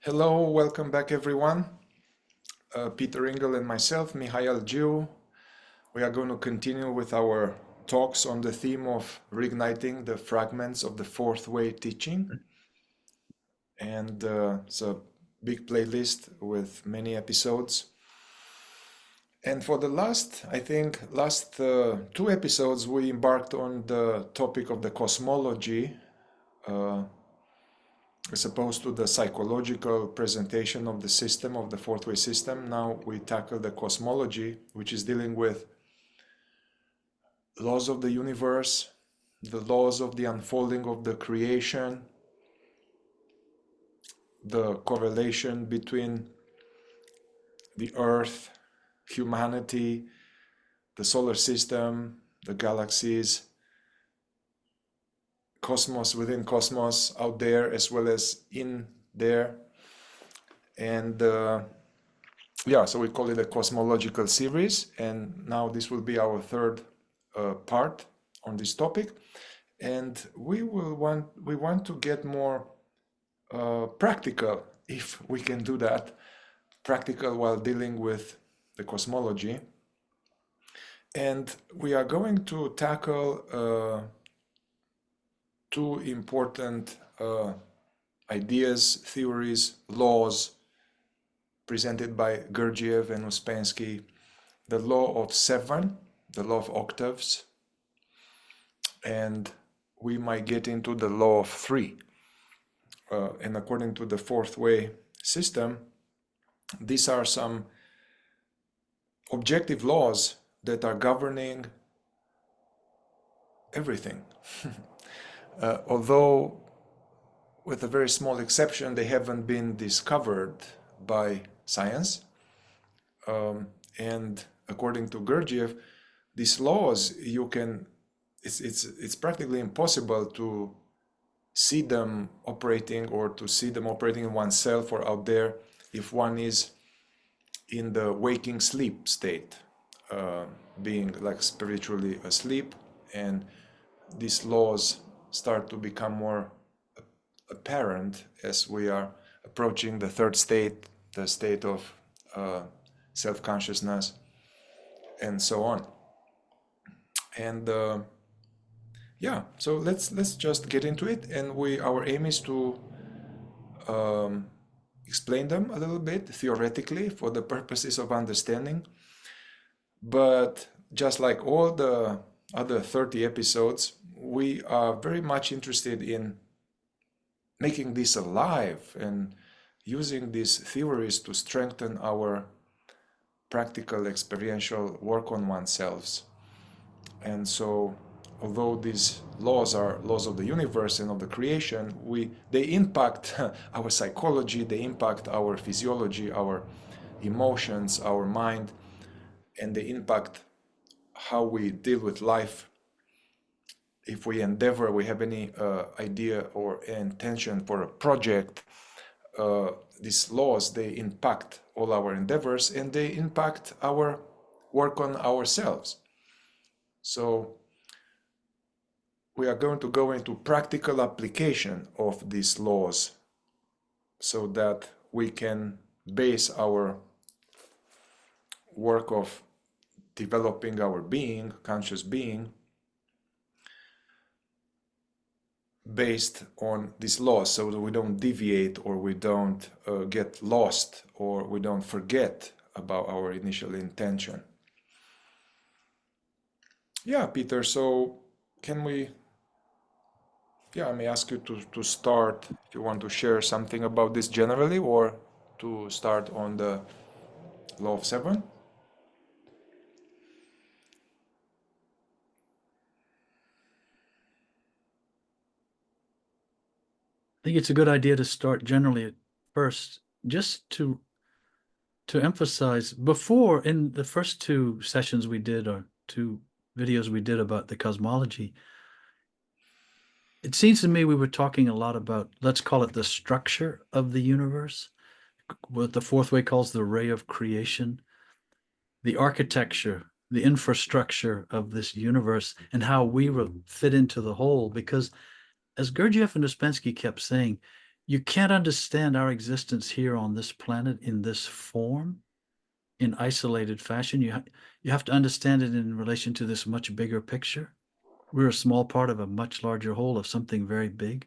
Hello, welcome back everyone. Peter Ingle and myself, Mihai Algiu. We are going to continue with our talks on the theme of reigniting the fragments of the fourth way teaching. And it's a big playlist with many episodes. And for the last two episodes, we embarked on the topic of the cosmology, as opposed to the psychological presentation of the system, of the fourth way system. Now we tackle the cosmology, which is dealing with laws of the universe, the laws of the unfolding of the creation, the correlation between the earth, humanity, the solar system, the galaxies, cosmos within cosmos, out there as well as in there. And so we call it a cosmological series, and now this will be our third part on this topic. And we want to get more practical, if we can do that, practical while dealing with the cosmology. And we are going to tackle two important ideas, theories, laws presented by Gurdjieff and Uspensky: the law of seven, the law of octaves, and we might get into the law of three. And according to the fourth way system, these are some objective laws that are governing everything. Although, with a very small exception, they haven't been discovered by science. And according to Gurdjieff, these laws, it's practically impossible to see them operating, or to see them operating in oneself or out there, if one is in the waking sleep state, being like spiritually asleep. And these laws start to become more apparent as we are approaching the third state, the state of self-consciousness, and so on. And so let's just get into it. And our aim is to explain them a little bit theoretically for the purposes of understanding. But just like all the other 30 episodes, we are very much interested in making this alive and using these theories to strengthen our practical experiential work on oneself. And so, although these laws are laws of the universe and of the creation, they impact our psychology, they impact our physiology, our emotions, our mind, and they impact how we deal with life. If we endeavor, we have any idea or intention for a project, these laws, they impact all our endeavors, and they impact our work on ourselves. So we are going to go into practical application of these laws so that we can base our work of developing our being, conscious being, based on these laws, so that we don't deviate, or we don't get lost, or we don't forget about our initial intention. Yeah, Peter, so can we, I may ask you to start, if you want to share something about this generally, or to start on the law of seven. I think it's a good idea to start generally at first, just to emphasize. Before, in the first two sessions we did, or two videos we did about the cosmology, it seems to me we were talking a lot about, let's call it the structure of the universe, what the fourth way calls the ray of creation, the architecture, the infrastructure of this universe, and how we will fit into the whole. Because as Gurdjieff and Uspensky kept saying, you can't understand our existence here on this planet in this form, in isolated fashion. You have to understand it in relation to this much bigger picture. We're a small part of a much larger whole of something very big.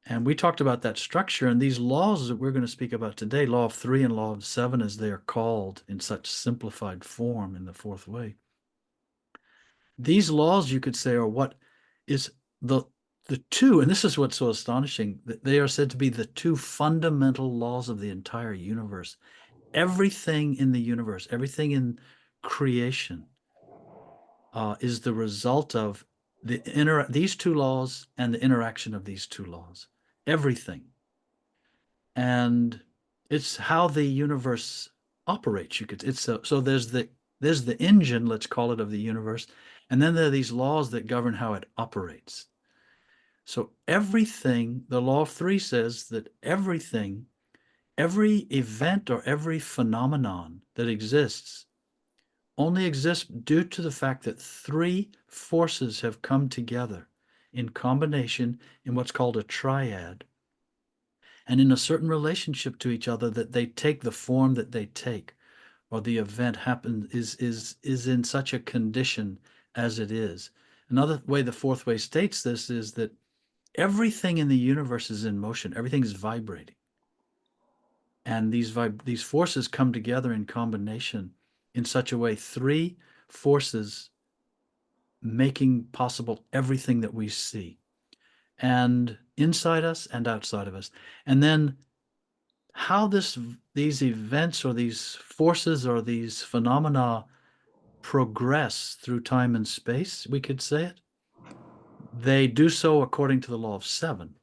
And we talked about that structure, and these laws that we're going to speak about today, law of three and law of seven, as they are called in such simplified form in the fourth way. These laws, you could say, are what is the two, and this is what's so astonishing, that they are said to be the two fundamental laws of the entire universe. Everything in the universe, everything in creation, is the result of these two laws and the interaction of these two laws. Everything. And it's how the universe operates. So there's the engine, let's call it, of the universe, and then there are these laws that govern how it operates. So everything, the law of three says that everything, every event or every phenomenon that exists only exists due to the fact that three forces have come together in combination in what's called a triad, and in a certain relationship to each other, that they take the form that they take, or the event happens is in such a condition as it is. Another way the fourth way states this is that everything in the universe is in motion, everything is vibrating. And these forces come together in combination in such a way, three forces making possible everything that we see, and inside us and outside of us. And then how these events or these forces or these phenomena progress through time and space, we could say it, they do so according to the law of seven,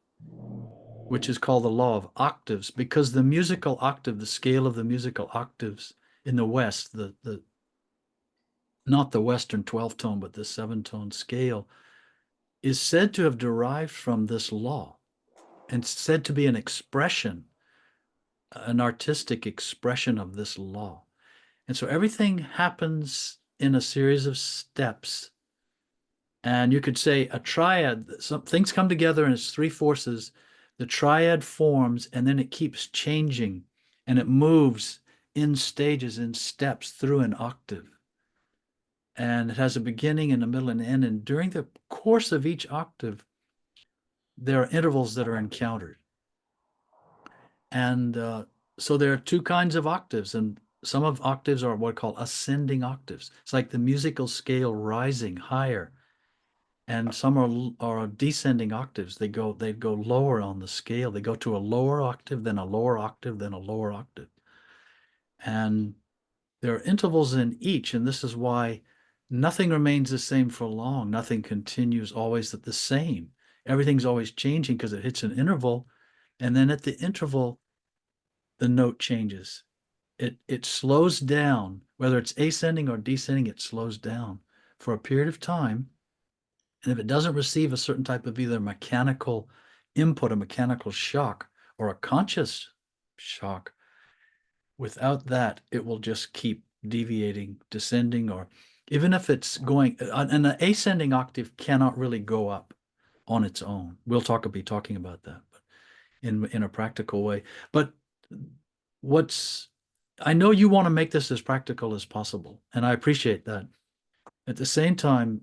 which is called the law of octaves, because the musical octave, the scale of the musical octaves in the West, the not the Western 12 tone, but the 7-tone scale, is said to have derived from this law, and said to be an expression, an artistic expression of this law. And so everything happens in a series of steps. And you could say a triad, some things come together and it's three forces. The triad forms, and then it keeps changing, and it moves in stages, in steps through an octave. And it has a beginning and a middle and an end. And during the course of each octave, there are intervals that are encountered. And so there are two kinds of octaves, and some of octaves are what are called ascending octaves. It's like the musical scale rising higher, and some are descending octaves. They go lower on the scale. They go to a lower octave, then a lower octave, then a lower octave. And there are intervals in each, and this is why nothing remains the same for long. Nothing continues always at the same. Everything's always changing because it hits an interval, and then at the interval, the note changes. It slows down, whether it's ascending or descending, it slows down for a period of time. And if it doesn't receive a certain type of either mechanical input, a mechanical shock, or a conscious shock, without that, it will just keep deviating, descending, or even if it's going, an ascending octave cannot really go up on its own. We'll be talking about that, but in a practical way. But I know you want to make this as practical as possible, and I appreciate that. At the same time,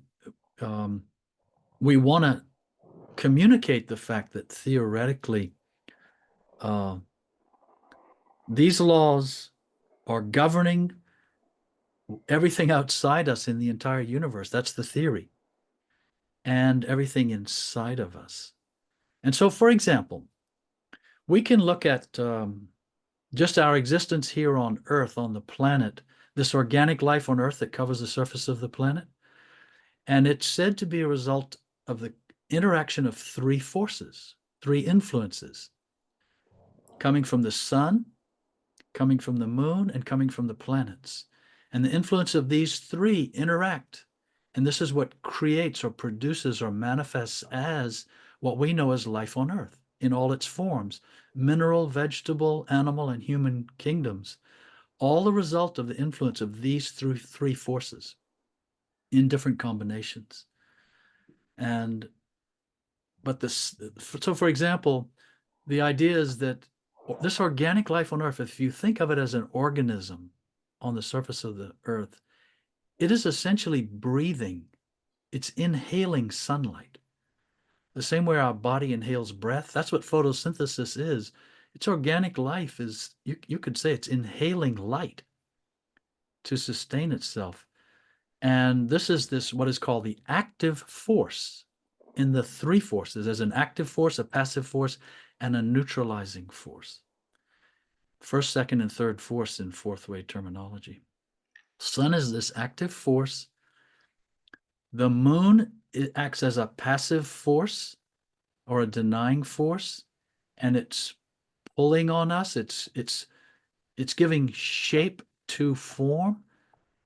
we want to communicate the fact that theoretically, these laws are governing everything outside us in the entire universe. That's the theory. And everything inside of us. And so, for example, we can look at just our existence here on Earth, on the planet, this organic life on Earth that covers the surface of the planet. And it's said to be a result of the interaction of three forces, three influences, coming from the sun, coming from the moon, and coming from the planets. And the influence of these three interact. And this is what creates or produces or manifests as what we know as life on Earth in all its forms, mineral, vegetable, animal, and human kingdoms, all the result of the influence of these three forces in different combinations. So for example, The idea is that this organic life on Earth, if you think of it as an organism on the surface of the Earth, it is essentially breathing. It's inhaling sunlight. The same way our body inhales breath, that's what photosynthesis is. It's organic life is, you could say it's inhaling light to sustain itself. And this is what is called the active force in the three forces. There's an active force, a passive force, and a neutralizing force. First, second, and third force in fourth way terminology. Sun is this active force. The moon, it acts as a passive force or a denying force, and it's pulling on us. It's giving shape to form.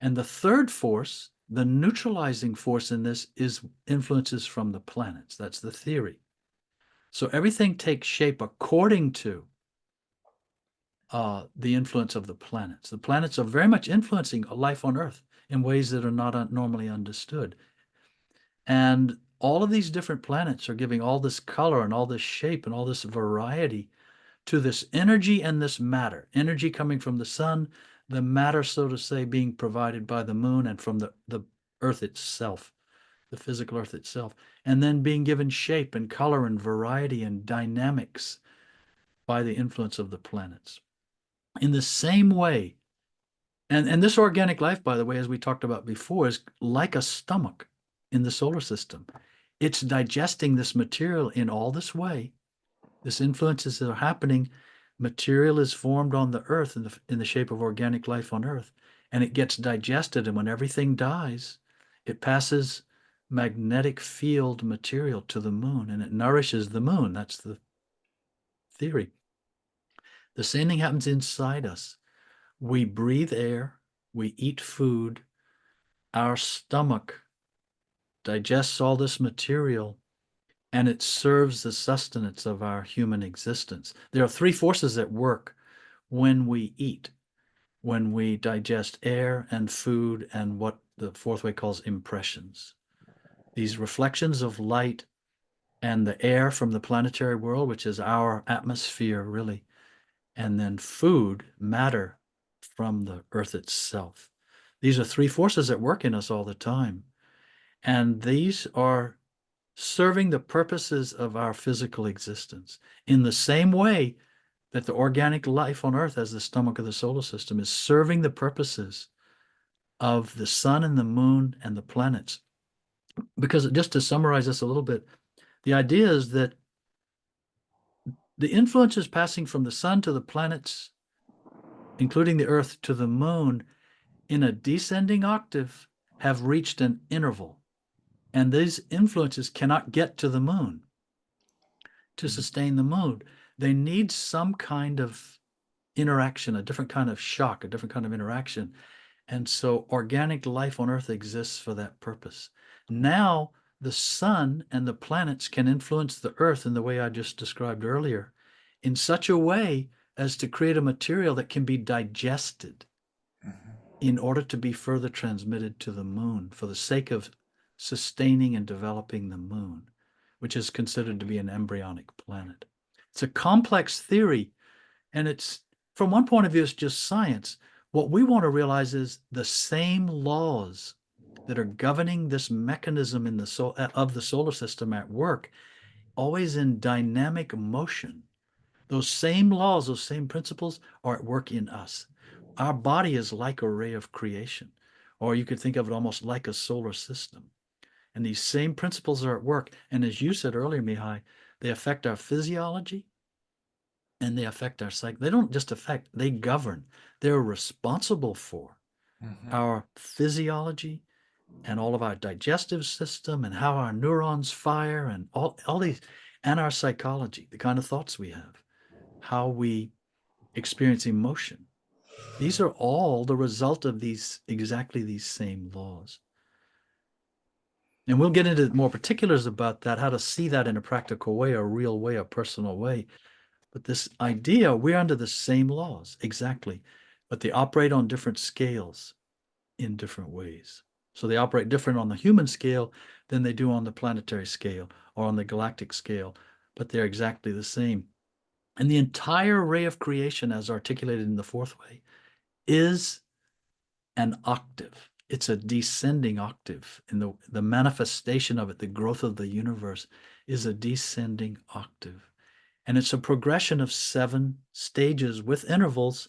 And the third force, the neutralizing force in this, is influences from the planets. That's the theory. So everything takes shape according to the influence of the planets. The planets are very much influencing life on Earth in ways that are not normally understood. And all of these different planets are giving all this color and all this shape and all this variety to this energy and this matter. Energy coming from the sun, the matter, so to say, being provided by the moon and from the Earth itself, the physical Earth itself, and then being given shape and color and variety and dynamics by the influence of the planets. In the same way, and this organic life, by the way, as we talked about before, is like a stomach in the solar system. It's digesting this material in all this way. This influences that are happening. Material is formed on the Earth in the shape of organic life on Earth, and it gets digested. And when everything dies, it passes magnetic field material to the moon, and it nourishes the moon. That's the theory. The same thing happens inside us. We breathe air, we eat food, our stomach digests all this material, and it serves the sustenance of our human existence. There are three forces at work when we eat, when we digest air and food and what the fourth way calls impressions. These reflections of light and the air from the planetary world, which is our atmosphere, really, and then food, matter from the Earth itself. These are three forces at work in us all the time. And these are serving the purposes of our physical existence in the same way that the organic life on Earth, as the stomach of the solar system, is serving the purposes of the sun and the moon and the planets. Because just to summarize this a little bit, the idea is that the influences passing from the sun to the planets, including the Earth to the moon, in a descending octave, have reached an interval. And these influences cannot get to the moon to sustain the moon. They need some kind of interaction, a different kind of shock, a different kind of interaction. And so organic life on Earth exists for that purpose. Now, the sun and the planets can influence the Earth in the way I just described earlier, in such a way as to create a material that can be digested in order to be further transmitted to the moon for the sake of sustaining and developing the moon, which is considered to be an embryonic planet. It's a complex theory, and it's, from one point of view, it's just science. What we want to realize is the same laws that are governing this mechanism in of the solar system at work, always in dynamic motion. Those same laws, those same principles are at work in us. Our body is like a ray of creation, or you could think of it almost like a solar system. And these same principles are at work. And as you said earlier, Mihai, they affect our physiology and they affect our psyche. They don't just affect, they govern. They're responsible for our physiology and all of our digestive system and how our neurons fire and all these, and our psychology, the kind of thoughts we have, how we experience emotion. These are all the result of exactly these same laws. And we'll get into more particulars about that, how to see that in a practical way, a real way, a personal way. But this idea, we're under the same laws, exactly, but they operate on different scales in different ways. So they operate different on the human scale than they do on the planetary scale or on the galactic scale, but they're exactly the same. And the entire ray of creation, as articulated in the fourth way, is an octave. It's a descending octave. And the manifestation of it, the growth of the universe, is a descending octave. And it's a progression of 7 stages with intervals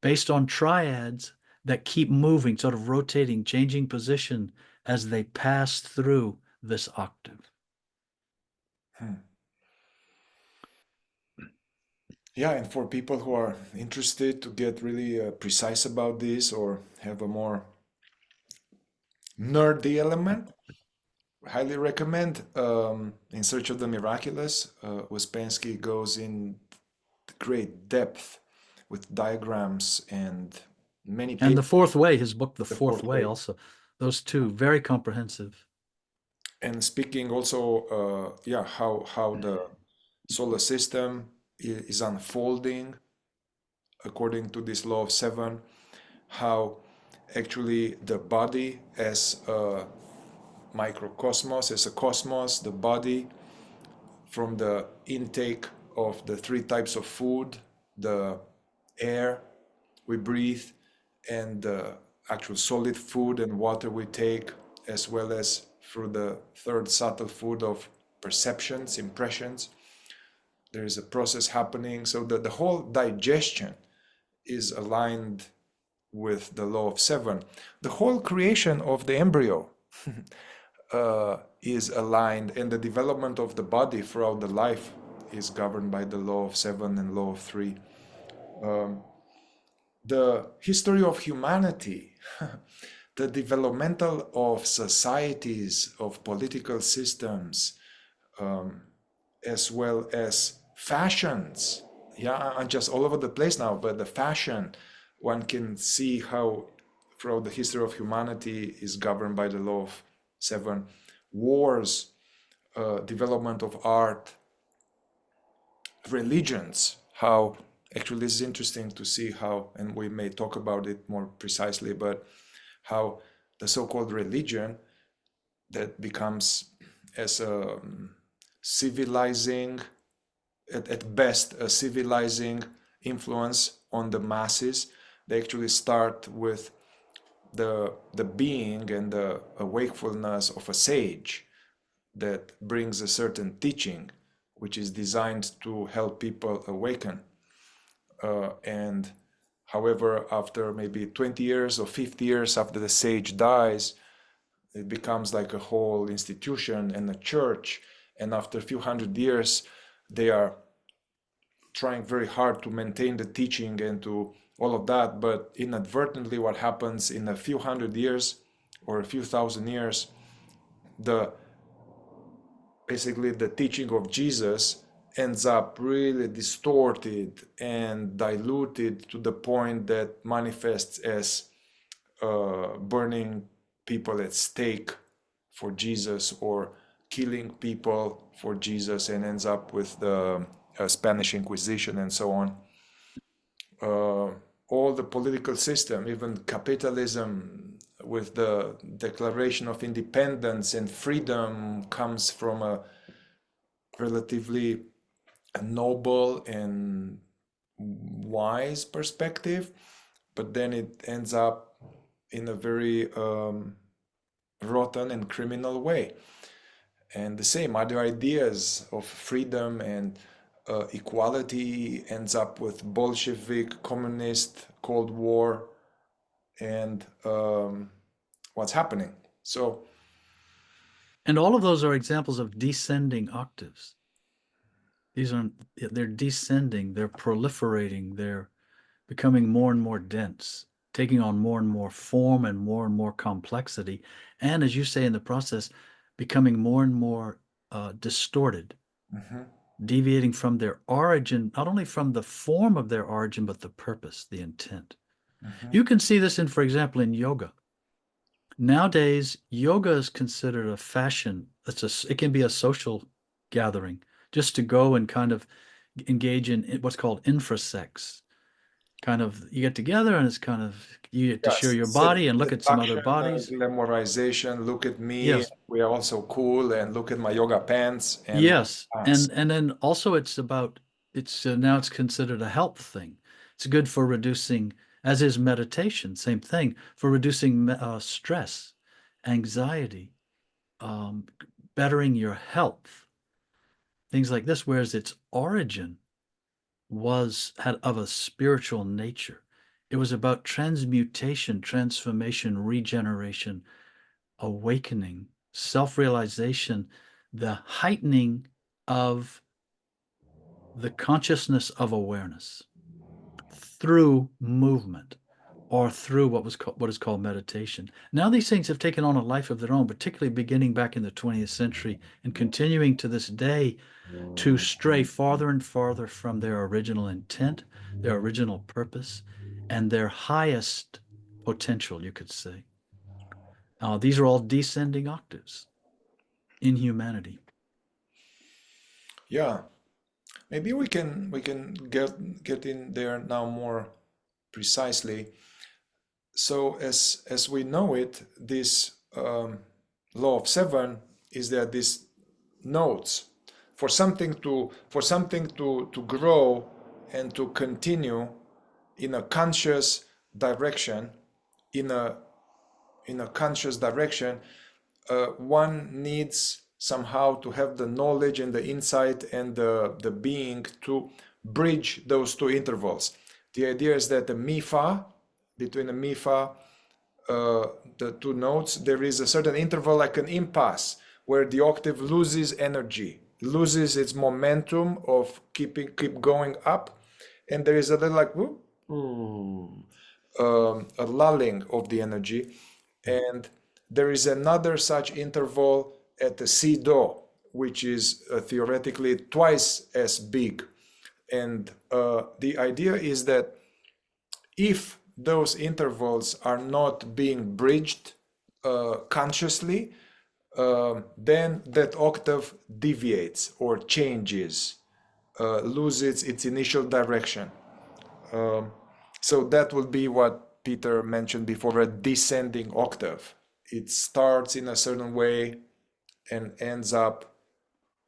based on triads that keep moving, sort of rotating, changing position as they pass through this octave. Hmm. Yeah, and for people who are interested to get really precise about this or have a more nerdy element, highly recommend In Search of the Miraculous. Ouspensky goes in great depth with diagrams and many And papers. the fourth way, his book, The The Fourth fourth Way, way. also. Those two, very comprehensive. And speaking also, yeah, how the solar system is unfolding according to this law of seven, how actually the body as a microcosmos, as a cosmos, the body from the intake of the 3 types of food, the air we breathe, and the actual solid food and water we take, as well as through the 3rd subtle food of perceptions, impressions. There is a process happening so that the whole digestion is aligned with the law of seven. The whole creation of the embryo is aligned, and the development of the body throughout the life is governed by the law of seven and law of three. The history of humanity, the developmental of societies, of political systems, as well as fashions. Yeah, I'm just all over the place now, but the fashion, one can see how throughout the history of humanity is governed by the law of seven. Wars, development of art, religions, how actually this is interesting to see how, and we may talk about it more precisely, but how the so-called religion that becomes as a civilizing, at best, a civilizing influence on the masses. They actually start with the being and the wakefulness of a sage that brings a certain teaching, which is designed to help people awaken. And however, after maybe 20 years or 50 years after the sage dies, it becomes like a whole institution and a church. And after a few hundred years, they are trying very hard to maintain the teaching and to all of that. But inadvertently, what happens in a few hundred years or a few thousand years, the basically the teaching of Jesus ends up really distorted and diluted to the point that manifests as burning people at stake for Jesus or killing people for Jesus, and ends up with the Spanish Inquisition and so on. All the political system, even capitalism, with the Declaration of Independence and freedom, comes from a relatively noble and wise perspective, but then it ends up in a very rotten and criminal way. And the same other ideas of freedom and equality ends up with Bolshevik, communist, Cold War, and what's happening. So, And all of those are examples of descending octaves. They're descending, they're proliferating, they're becoming more and more dense, taking on more and more form and more complexity. And as you say in the process, becoming more and more distorted, deviating from their origin, not only from the form of their origin, but the purpose, the intent. You can see this in, for example, in yoga. Nowadays, yoga is considered a fashion. It can be a social gathering just to go and kind of engage in what's called infrasex. Kind of, you get together and it's kind of, you get to share yes, your body and look at some other seduction, bodies. glamorization. Look at me, Yes, we are also cool, and look at my yoga pants. And yes. And then also it's about it's now it's considered a health thing. It's good for reducing, as is meditation, same thing, for reducing stress, anxiety, um, bettering your health, things like this. Whereas its origin had of a spiritual nature. It was about transmutation, transformation, regeneration, awakening, self-realization, the heightening of the consciousness of awareness through movement or through what is called meditation. Now these things have taken on a life of their own, particularly beginning back in the 20th century and continuing to this day to stray farther and farther from their original intent, their original purpose, and their highest potential, you could say. These are all descending octaves in humanity. Yeah, maybe we can get in there now more precisely. So as we know it, this law of seven is that these nodes for something to grow and to continue in a conscious direction, in a conscious direction, one needs somehow to have the knowledge and the insight and the being to bridge those two intervals. The idea is that between the mi-fa, the two notes, there is a certain interval, like an impasse, where the octave loses energy, loses its momentum of keep going up, and there is a little like a lulling of the energy, and there is another such interval at the si do, which is theoretically twice as big, and the idea is that if those intervals are not being bridged consciously, then that octave deviates or changes, loses its initial direction. So that would be what Peter mentioned before, a descending octave. It starts in a certain way and ends up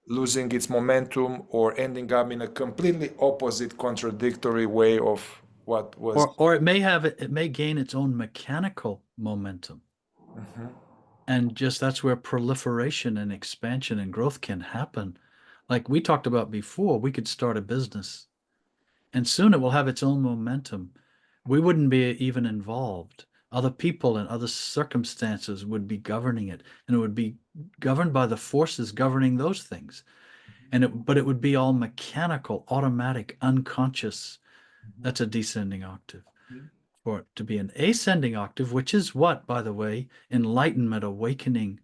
losing its momentum or ending up in a completely opposite, contradictory way of what was. Or it may gain its own mechanical momentum. Mhm. And just that's where proliferation and expansion and growth can happen. Like we talked about before, we could start a business and soon it will have its own momentum. We wouldn't be even involved. Other people and other circumstances would be governing it, and it would be governed by the forces governing those things. But it would be all mechanical, automatic, unconscious. That's a descending octave. For it to be an ascending octave, which is what, by the way, enlightenment, awakening,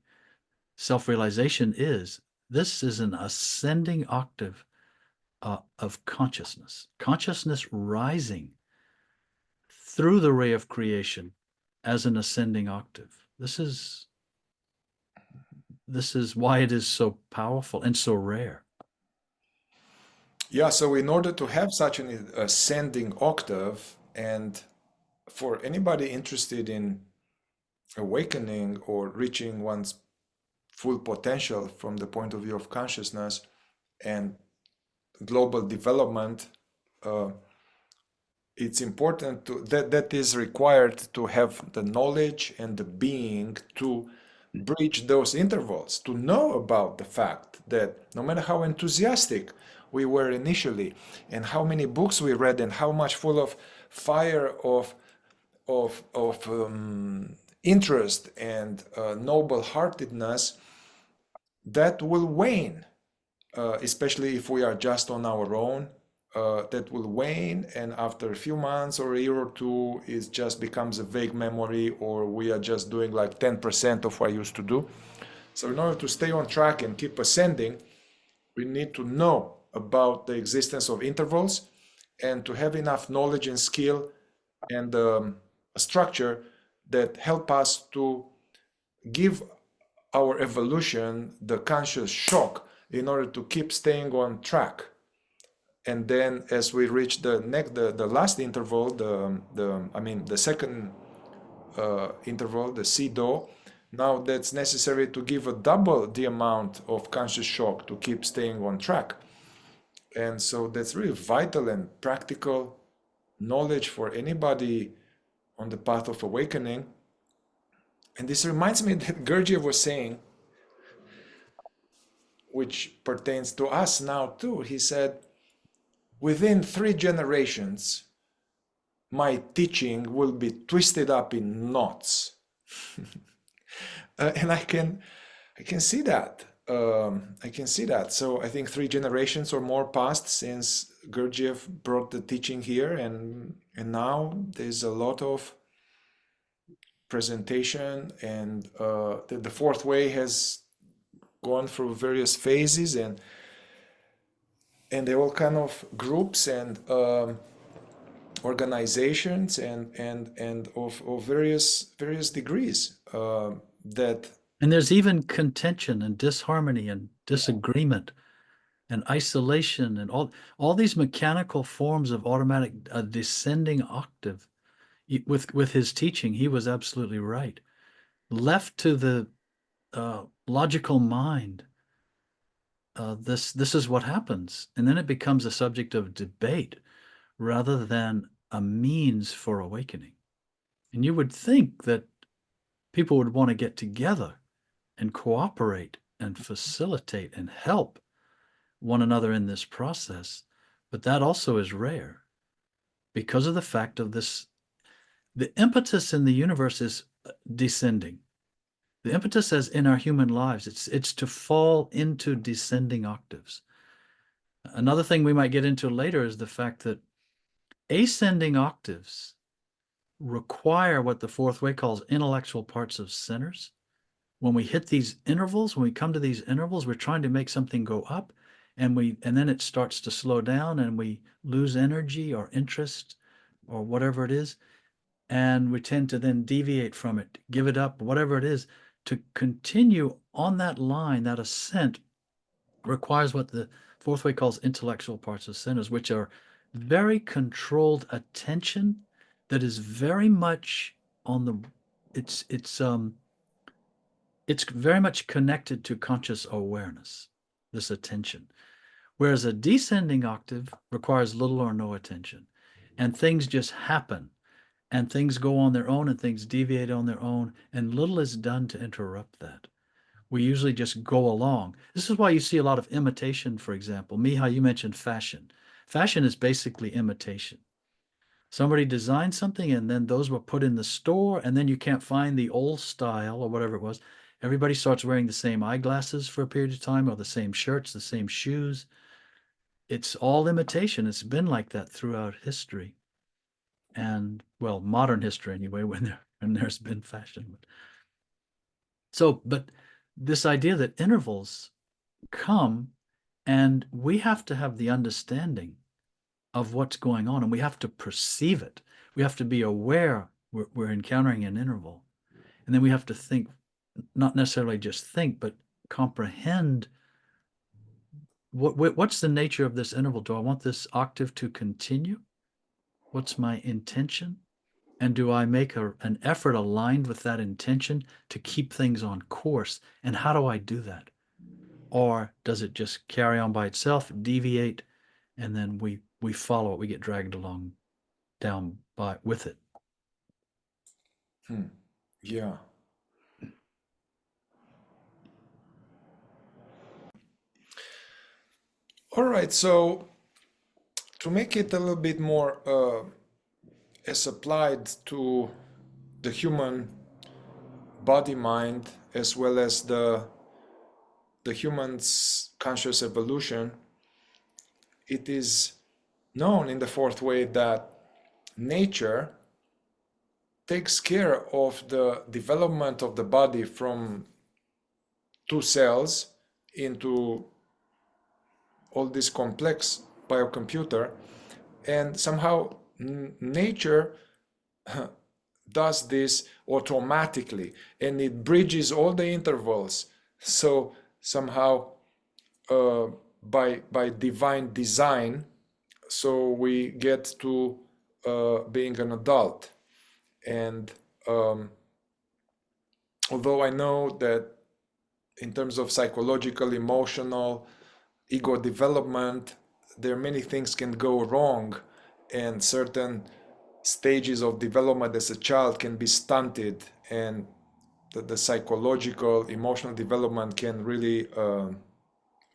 self-realization is. This is an ascending octave of consciousness rising through the ray of creation as an ascending octave. This is why it is so powerful and so rare. Yeah, so in order to have such an ascending octave, and for anybody interested in awakening or reaching one's full potential from the point of view of consciousness and global development, it's important that is required to have the knowledge and the being to bridge those intervals, to know about the fact that no matter how enthusiastic we were initially and how many books we read and how much full of fire of interest and noble-heartedness, that will wane, especially if we are just on our own. That will wane, and after a few months or a year or two, it just becomes a vague memory, or we are just doing like 10% of what I used to do. So in order to stay on track and keep ascending, we need to know about the existence of intervals and to have enough knowledge and skill and a structure that help us to give our evolution the conscious shock in order to keep staying on track. And then as we reach the last interval, the second interval, the si do, now that's necessary to give a double the amount of conscious shock to keep staying on track. And so that's really vital and practical knowledge for anybody on the path of awakening. And this reminds me that Gurdjieff was saying, which pertains to us now too. He said, within 3 generations, my teaching will be twisted up in knots. And I can see that. I can see that. So I think 3 generations or more passed since Gurdjieff brought the teaching here, and now there's a lot of presentation, and the fourth way has gone through various phases, and they're all kind of groups and organizations and of various degrees that. And there's even contention and disharmony and disagreement and isolation and all these mechanical forms of automatic descending octave. With his teaching, he was absolutely right. Left to the logical mind, this is what happens, and then it becomes a subject of debate rather than a means for awakening. And you would think that people would want to get together and cooperate and facilitate and help one another in this process, but that also is rare because of the fact of this. The impetus in the universe is descending. The impetus as in our human lives, it's to fall into descending octaves. Another thing we might get into later is the fact that ascending octaves require what the fourth way calls intellectual parts of centers. When we hit these intervals, when we come to these intervals, we're trying to make something go up, and then it starts to slow down, and we lose energy or interest or whatever it is, and we tend to then deviate from it, give it up, whatever it is. To continue on that line, that ascent requires what the fourth way calls intellectual parts of centers, which are very controlled attention that is very much on the, it's very much connected to conscious awareness, this attention. Whereas a descending octave requires little or no attention, and things just happen, and things go on their own, and things deviate on their own, and little is done to interrupt that. We usually just go along. This is why you see a lot of imitation, for example. Mihai, you mentioned fashion. Fashion is basically imitation. Somebody designed something, and then those were put in the store, and then you can't find the old style or whatever it was. Everybody starts wearing the same eyeglasses for a period of time, or the same shirts, the same shoes. It's all imitation. It's been like that throughout history. And, well, modern history anyway, when there's been fashion. But this idea that intervals come, and we have to have the understanding of what's going on, and we have to perceive it. We have to be aware we're encountering an interval. And then we have to think, not necessarily just think, but comprehend what's the nature of this interval. Do I want this octave to continue? What's my intention? And do I make an effort aligned with that intention to keep things on course? And how do I do that? Or does it just carry on by itself, deviate, and then we follow it, we get dragged along down with it? Yeah. All right, so to make it a little bit more as applied to the human body mind as well as the human's conscious evolution, it is known in the fourth way that nature takes care of the development of the body from 2 cells into all this complex biocomputer, and somehow nature does this automatically, and it bridges all the intervals. So somehow by divine design, so we get to being an adult. And although I know that in terms of psychological, emotional, ego development, there are many things can go wrong, and certain stages of development as a child can be stunted, and the psychological, emotional development can really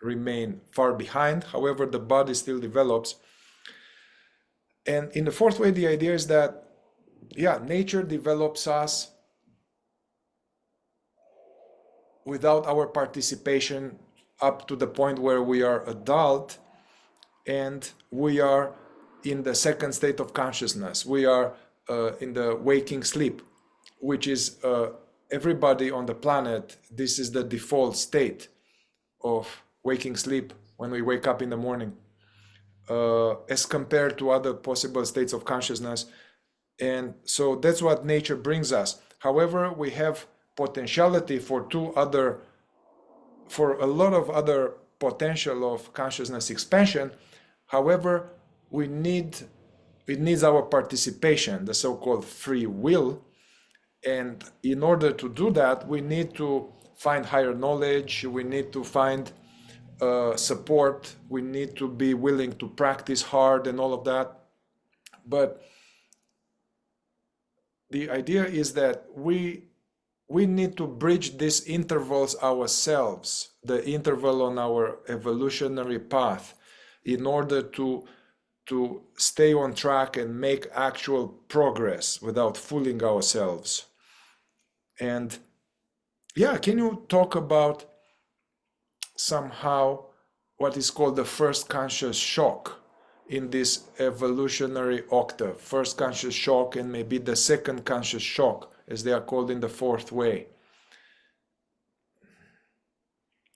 remain far behind. However, the body still develops. And in the fourth way, the idea is that, yeah, nature develops us without our participation up to the point where we are adult, and we are in the second state of consciousness. We are in the waking sleep, which is everybody on the planet. This is the default state of waking sleep when we wake up in the morning, as compared to other possible states of consciousness. And so that's what nature brings us. However, we have potentiality for a lot of other potential of consciousness expansion. However, it needs our participation, the so-called free will. And in order to do that, we need to find higher knowledge, we need to find support, we need to be willing to practice hard and all of that. But the idea is that we need to bridge these intervals ourselves, the interval on our evolutionary path, in order to stay on track and make actual progress without fooling ourselves. And yeah, can you talk about somehow what is called the first conscious shock in this evolutionary octave? First conscious shock, and maybe the second conscious shock, as they are called in the fourth way.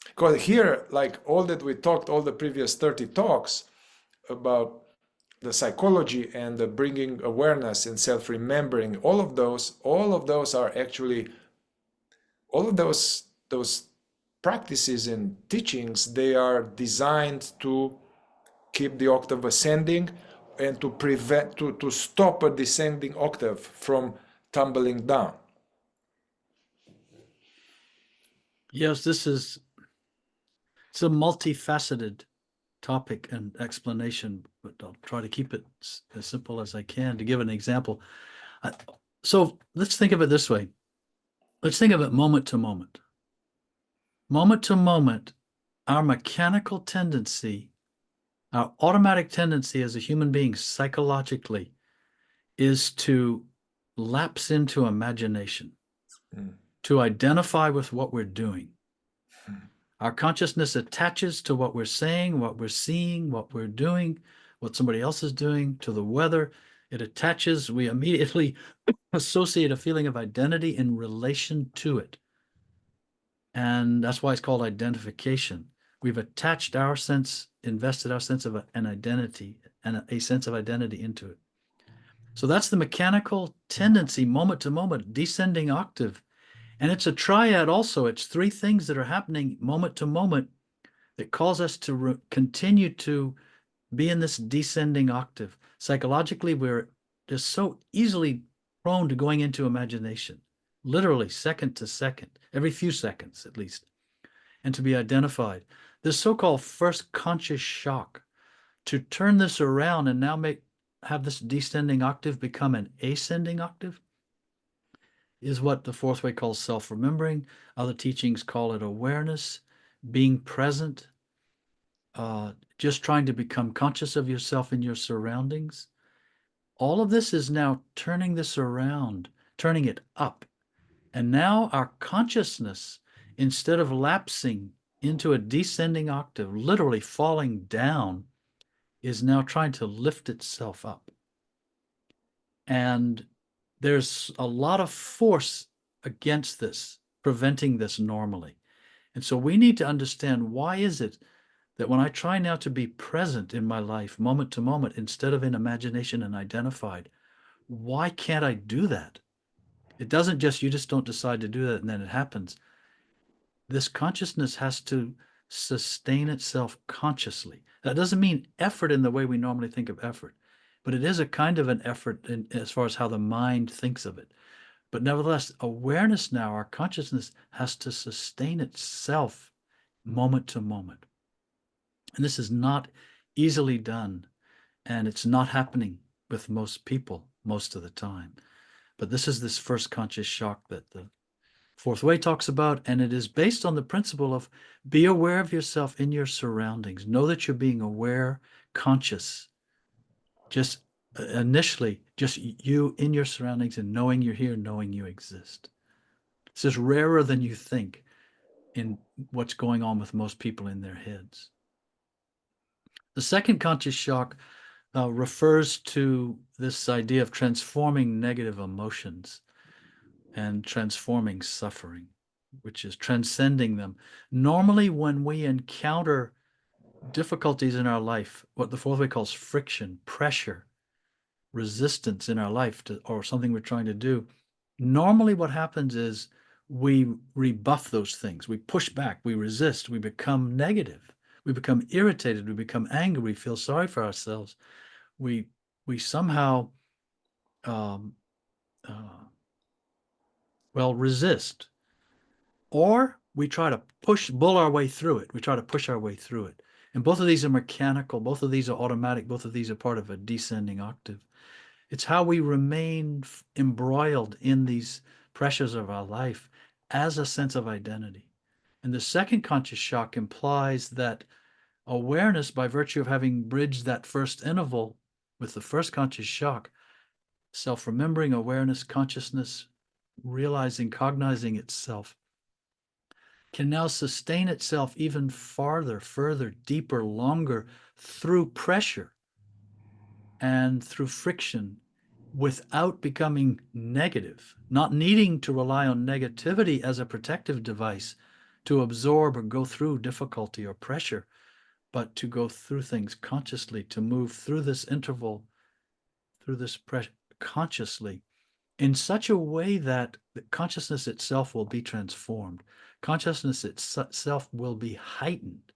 Because here, like all that we talked, all the previous 30 talks about the psychology and the bringing awareness and self-remembering, all of those are actually, all of those practices and teachings, they are designed to keep the octave ascending and to prevent, to stop a descending octave from tumbling down. Yes, it's a multifaceted topic and explanation, but I'll try to keep it as simple as I can to give an example. So let's think of it this way. Let's think of it moment to moment. Moment to moment, our mechanical tendency, our automatic tendency as a human being psychologically is to lapse into imagination, to identify with what we're doing. Our consciousness attaches to what we're saying, what we're seeing, what we're doing, what somebody else is doing, to the weather. It attaches. We immediately associate a feeling of identity in relation to it. And that's why it's called identification. We've attached our sense, invested our sense of an identity and a sense of identity into it. So that's the mechanical tendency, moment to moment, descending octave. And it's a triad also. It's three things that are happening moment to moment that cause us to continue to be in this descending octave. Psychologically, we're just so easily prone to going into imagination, literally second to second, every few seconds at least, and to be identified. This so-called first conscious shock, to turn this around and now have this descending octave become an ascending octave, is what the fourth way calls self-remembering. Other teachings call it awareness, being present, just trying to become conscious of yourself and your surroundings. All of this is now turning this around, turning it up. And now our consciousness, instead of lapsing into a descending octave, literally falling down, is now trying to lift itself up. And there's a lot of force against this, preventing this normally. And so we need to understand, why is it that when I try now to be present in my life, moment to moment, instead of in imagination and identified, why can't I do that? It doesn't just, you just don't decide to do that and then it happens. This consciousness has to sustain itself consciously. That doesn't mean effort in the way we normally think of effort, but it is a kind of an effort as far as how the mind thinks of it. But nevertheless, awareness now, our consciousness has to sustain itself moment to moment. And this is not easily done, and it's not happening with most people most of the time. But this is this first conscious shock that the fourth way talks about, and it is based on the principle of be aware of yourself in your surroundings. Know that you're being aware, conscious. Just initially, just you in your surroundings and knowing you're here, knowing you exist. This is rarer than you think in what's going on with most people in their heads. The second conscious shock refers to this idea of transforming negative emotions and transforming suffering, which is transcending them. Normally, when we encounter difficulties in our life, what the fourth way calls friction, pressure, resistance in our life to, or something we're trying to do, normally what happens is we rebuff those things. We push back, we resist, we become negative, we become irritated, we become angry, we feel sorry for ourselves. We somehow resist, or we try to bull our way through it. We try to push our way through it. And both of these are mechanical, both of these are automatic, both of these are part of a descending octave. It's how we remain embroiled in these pressures of our life as a sense of identity. And the second conscious shock implies that awareness, by virtue of having bridged that first interval with the first conscious shock, self-remembering, awareness, consciousness, realizing, cognizing itself, can now sustain itself even farther, further, deeper, longer through pressure and through friction without becoming negative, not needing to rely on negativity as a protective device to absorb or go through difficulty or pressure, but to go through things consciously, to move through this interval, through this pressure consciously, in such a way that the consciousness itself will be transformed. Consciousness itself will be heightened.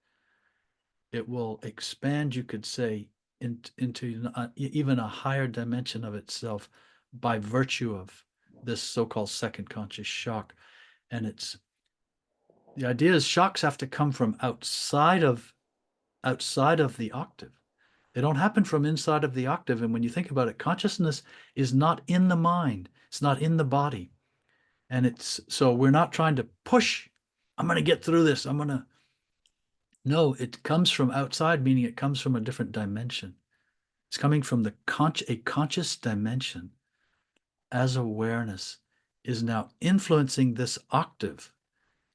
It will expand, you could say, into even a higher dimension of itself by virtue of this so-called second conscious shock. And the idea is shocks have to come from outside of the octave. They don't happen from inside of the octave. And when you think about it, consciousness is not in the mind. It's not in the body. And so we're not trying to push, I'm going to get through this. No, it comes from outside, meaning it comes from a different dimension. It's coming from a conscious dimension as awareness is now influencing this octave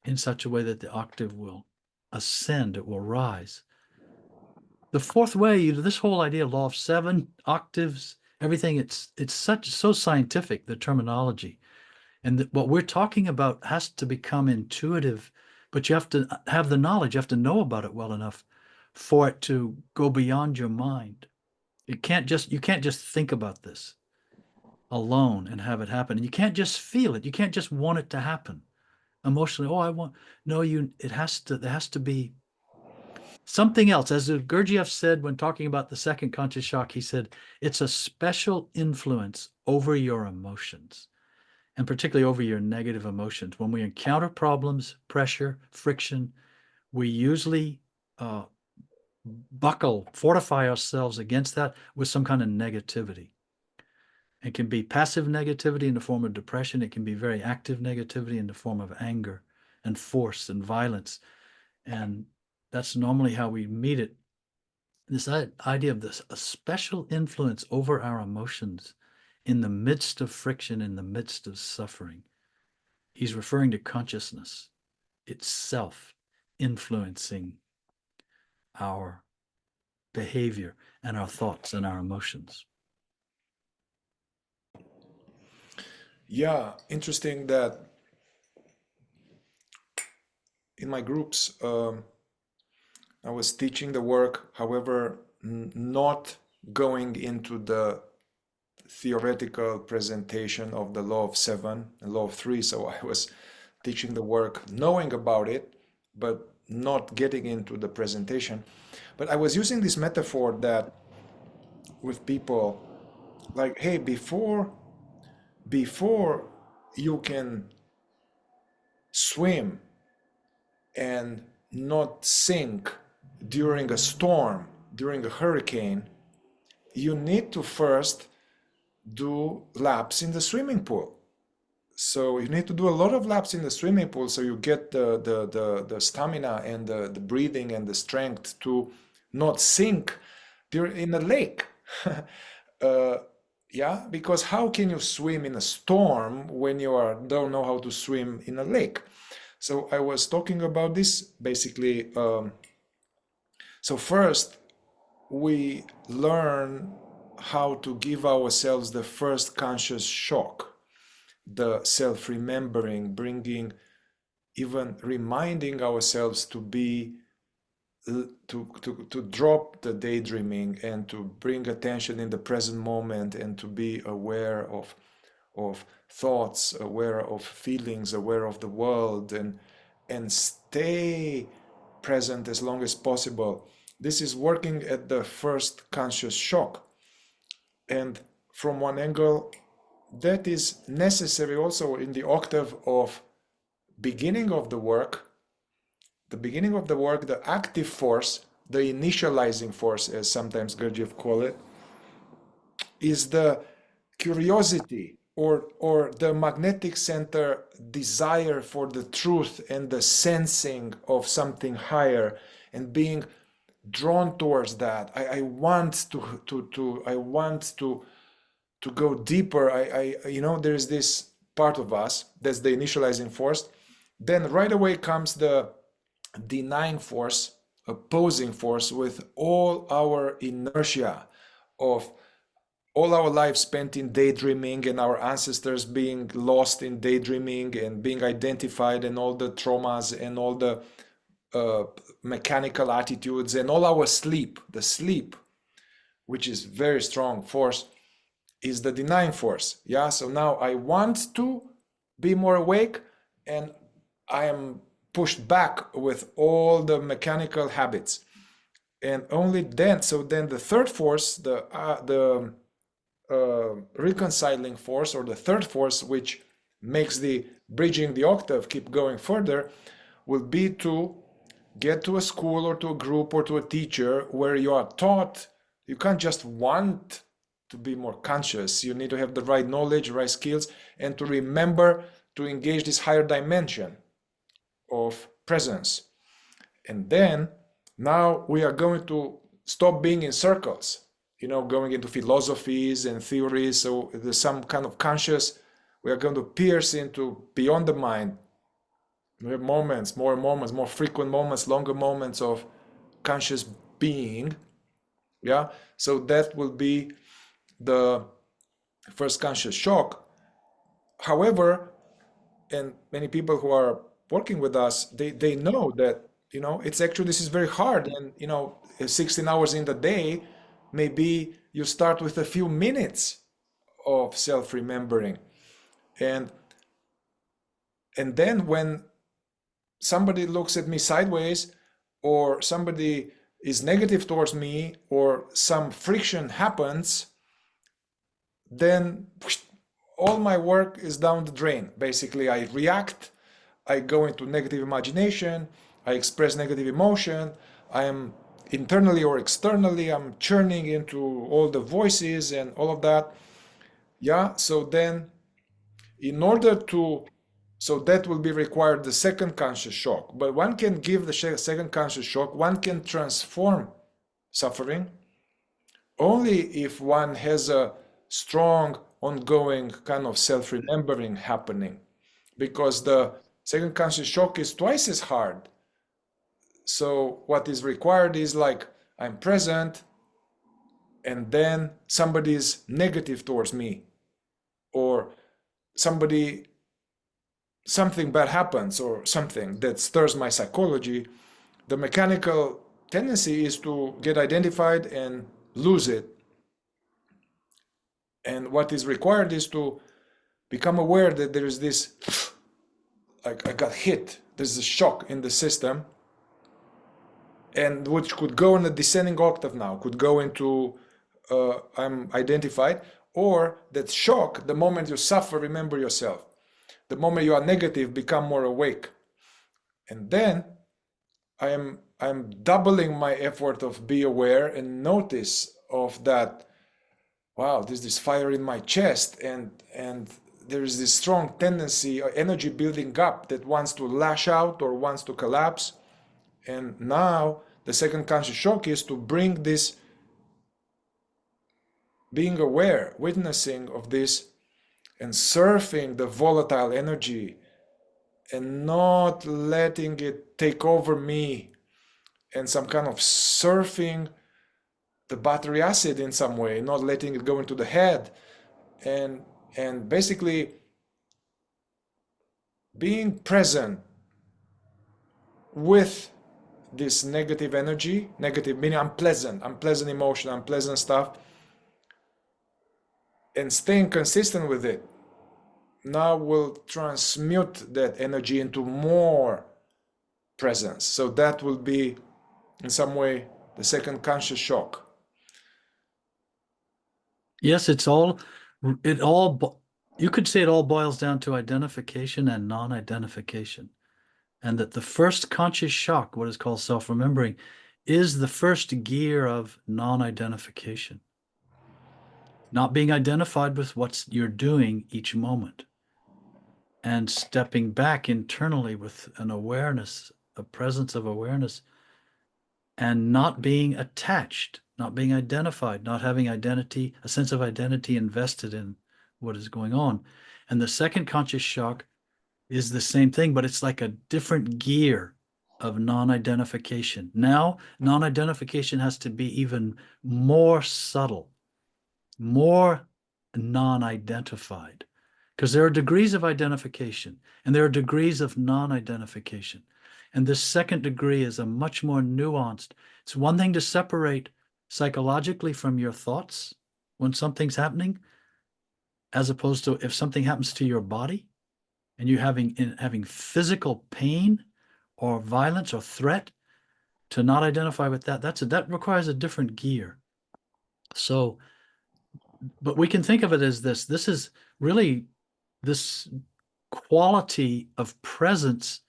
in such a way that the octave will ascend, it will rise. The fourth way, this whole idea, law of seven, octaves, everything, it's so scientific, the terminology. And what we're talking about has to become intuitive, but you have to have the knowledge, you have to know about it well enough for it to go beyond your mind. You can't just think about this alone and have it happen. And you can't just feel it. You can't just want it to happen emotionally. There has to be something else. As Gurdjieff said when talking about the second conscious shock, he said, it's a special influence over your emotions, and particularly over your negative emotions. When we encounter problems, pressure, friction, we usually fortify ourselves against that with some kind of negativity. It can be passive negativity in the form of depression. It can be very active negativity in the form of anger and force and violence. And that's normally how we meet it. This idea of a special influence over our emotions in the midst of friction, in the midst of suffering. He's referring to consciousness itself influencing our behavior and our thoughts and our emotions. Yeah, interesting that in my groups, I was teaching the work, however, not going into the theoretical presentation of the law of seven and law of three. So I was teaching the work, knowing about it, but not getting into the presentation. But I was using this metaphor that with people, like, hey, before you can swim and not sink during a storm, during a hurricane, you need to first do laps in the swimming pool. So you need to do a lot of laps in the swimming pool so you get the stamina and the breathing and the strength to not sink in a lake. Yeah, because how can you swim in a storm when you don't know how to swim in a lake? So I was talking about this basically. So first, we learn how to give ourselves the first conscious shock, the self-remembering, bringing, even reminding ourselves to be, to drop the daydreaming and to bring attention in the present moment and to be aware of thoughts, aware of feelings, aware of the world, and stay present as long as possible. This is working at the first conscious shock. And from one angle, that is necessary also in the octave of beginning of the work. The beginning of the work, the active force, the initializing force, as sometimes Gurdjieff call it, is the curiosity or the magnetic center desire for the truth and the sensing of something higher and being drawn towards that. I want to go deeper. There's this part of us that's the initializing force. Then right away comes the denying force, opposing force, with all our inertia of all our life spent in daydreaming and our ancestors being lost in daydreaming and being identified and all the traumas and all the mechanical attitudes and all our sleep. The sleep, which is very strong force, is the denying force. Yeah, so now I want to be more awake and I am pushed back with all the mechanical habits. And only then, so then the third force, the reconciling force, or the third force, which makes the bridging the octave keep going further, will be to get to a school or to a group or to a teacher where you are taught you can't just want to be more conscious. You need to have the right knowledge, right skills, and to remember to engage this higher dimension of presence. And then now we are going to stop being in circles, going into philosophies and theories. So there's some kind of conscious, we are going to pierce into beyond the mind. We have moments, more frequent moments, longer moments of conscious being. Yeah, so that will be the first conscious shock. However, and many people who are working with us, they know that, it's actually, this is very hard. And, 16 hours in the day, maybe you start with a few minutes of self-remembering. And then when somebody looks at me sideways, or somebody is negative towards me, or some friction happens, then all my work is down the drain. Basically, I react, I go into negative imagination, I express negative emotion, I am internally or externally, I'm churning into all the voices and all of that. Yeah, so then in order to, so that will be required the second conscious shock. But one can give the second conscious shock, one can transform suffering only if one has a strong ongoing kind of self-remembering happening, because the second conscious shock is twice as hard. So what is required is like, I'm present and then somebody is negative towards me, or something bad happens, or something that stirs my psychology. The mechanical tendency is to get identified and lose it. And what is required is to become aware that there is this, like I got hit, there's a shock in the system, and which could go in a descending octave now, could go into I'm identified, or that shock, the moment you suffer, remember yourself. The moment you are negative, become more awake. And then I I'm doubling my effort of be aware and notice of that. Wow, there's this fire in my chest, and there is this strong tendency, energy building up that wants to lash out or wants to collapse. And now the second conscious shock is to bring this being aware, witnessing of this, and surfing the volatile energy and not letting it take over me, and some kind of surfing the battery acid in some way, not letting it go into the head, and basically being present with this negative energy, negative meaning unpleasant emotion, unpleasant stuff, and staying consistent with it. Now we'll transmute that energy into more presence. So that will be in some way the second conscious shock. Yes, you could say it all boils down to identification and non-identification. And that the first conscious shock, what is called self-remembering, is the first gear of non-identification. Not being identified with what you're doing each moment. And stepping back internally with an awareness, a presence of awareness, and not being attached, not being identified, not having identity, a sense of identity invested in what is going on. And the second conscious shock is the same thing, but it's like a different gear of non-identification. Now, non-identification has to be even more subtle, more non-identified, because there are degrees of identification and there are degrees of non-identification. And this second degree is a much more nuanced. It's one thing to separate psychologically from your thoughts when something's happening, as opposed to if something happens to your body and you having physical pain or violence or threat, to not identify with that, that requires a different gear. So, but we can think of it as this. This is really this quality of presence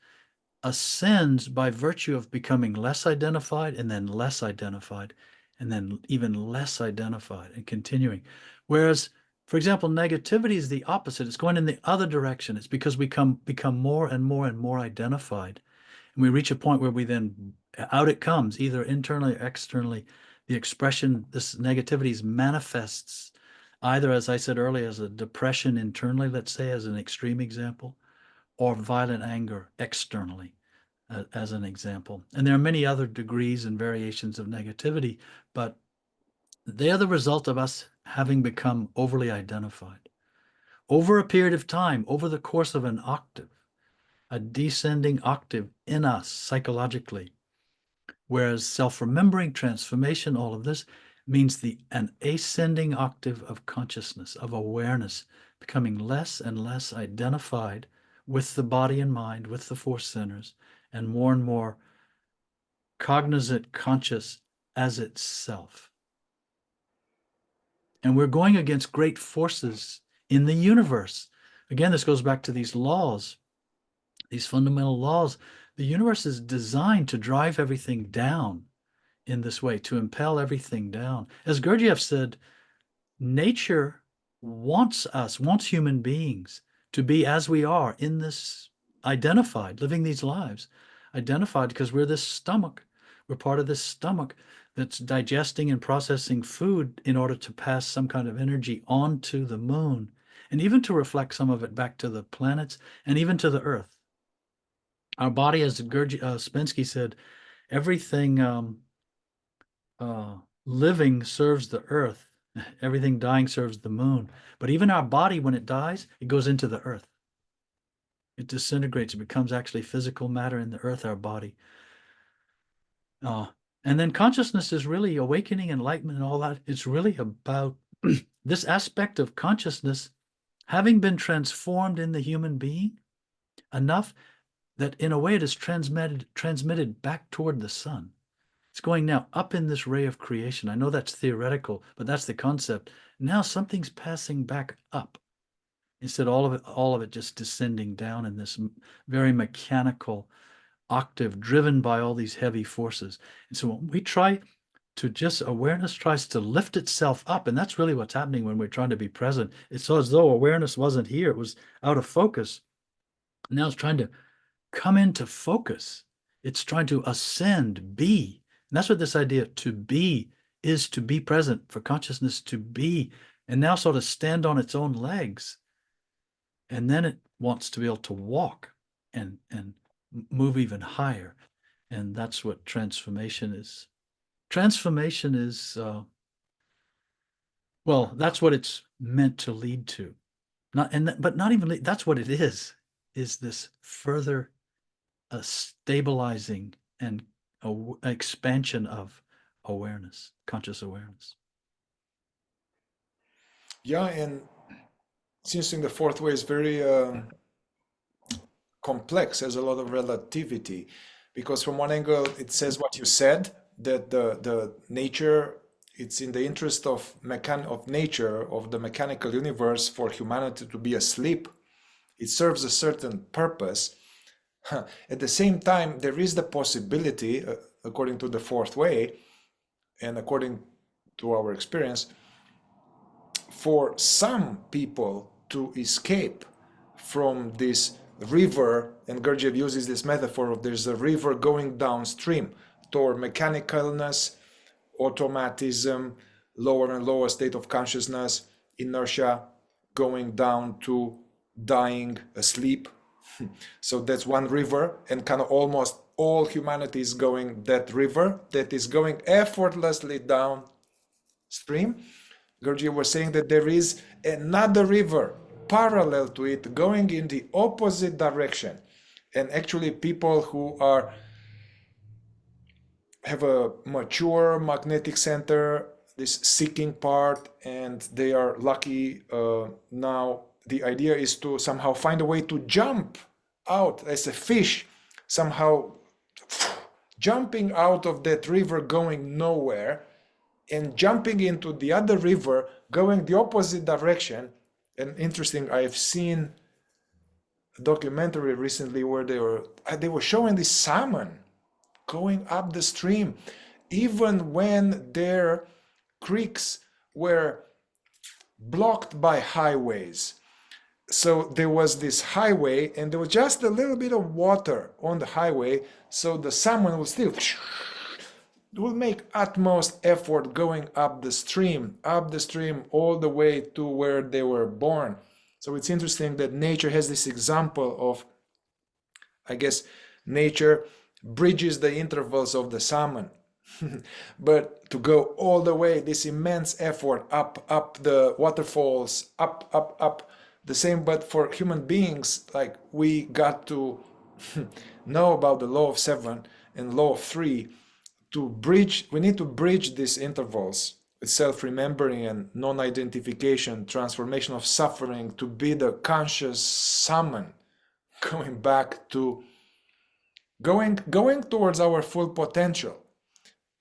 ascends by virtue of becoming less identified and then less identified and then even less identified and continuing. Whereas, for example, negativity is the opposite. It's going in the other direction. It's because we become more and more and more identified. And we reach a point where we then, out it comes, either internally or externally. The expression, this negativity manifests either, as I said earlier, as a depression internally, let's say, as an extreme example, or violent anger externally, as an example. And there are many other degrees and variations of negativity, but they are the result of us having become overly identified. Over a period of time, over the course of an octave, a descending octave in us psychologically, whereas self-remembering, transformation, all of this means an ascending octave of consciousness, of awareness, becoming less and less identified with the body and mind, with the four centers, and more cognizant, conscious as itself. And we're going against great forces in the universe. Again, this goes back to these laws, these fundamental laws. The universe is designed to drive everything down in this way, to impel everything down. As Gurdjieff said, nature wants human beings to be as we are in this identified, living these lives, identified because we're this stomach. We're part of this stomach that's digesting and processing food in order to pass some kind of energy onto the moon, and even to reflect some of it back to the planets and even to the earth. Our body, as Spensky said, everything living serves the earth. Everything dying serves the moon. But even our body, when it dies, it goes into the earth. It disintegrates. It becomes actually physical matter in the earth, our body. And then consciousness is really awakening, enlightenment, and all that. It's really about this aspect of consciousness having been transformed in the human being enough that in a way it is transmitted back toward the sun. It's going now up in this ray of creation. I know that's theoretical, but that's the concept. Now something's passing back up instead all of it just descending down in this very mechanical, octave driven by all these heavy forces. And so when we try to just, awareness tries to lift itself up, and that's really what's happening when we're trying to be present. It's as though awareness wasn't here, it was out of focus. Now it's trying to come into focus. It's trying to ascend, be. And that's what this idea to be is, to be present, for consciousness to be, and now sort of stand on its own legs. And then it wants to be able to walk and move even higher. And that's what transformation is. Transformation is, well, that's what it's meant to lead to. But not even lead, that's what it is this further stabilizing and expansion of awareness, conscious awareness. Yeah, and since in the fourth way is very complex, has a lot of relativity, because from one angle it says what you said, that the nature, it's in the interest of nature, of the mechanical universe, for humanity to be asleep. It serves a certain purpose. At the same time, there is the possibility, according to the fourth way, and according to our experience, for some people to escape from this river, and Gurdjieff uses this metaphor of there's a river going downstream toward mechanicalness, automatism, lower and lower state of consciousness, inertia, going down to dying, asleep. So that's one river, and kind of almost all humanity is going that river that is going effortlessly downstream. Gurdjieff was saying that there is another river parallel to it going in the opposite direction. And actually people who have a mature magnetic center, this seeking part, and they are lucky now, the idea is to somehow find a way to jump out as a fish, somehow jumping out of that river going nowhere and jumping into the other river going the opposite direction. And interesting, I've seen a documentary recently where they were showing the salmon going up the stream even when their creeks were blocked by highways. So there was this highway and there was just a little bit of water on the highway, so the salmon would still will make utmost effort going up the stream all the way to where they were born. So it's interesting that nature has this example of, I guess, nature bridges the intervals of the salmon. But to go all the way, this immense effort up the waterfalls, up, the same. But for human beings, like, we got to know about the law of 7 and law of 3 to bridge. We need to bridge these intervals with self-remembering and non-identification, transformation of suffering, to be the conscious salmon, going back to going towards our full potential.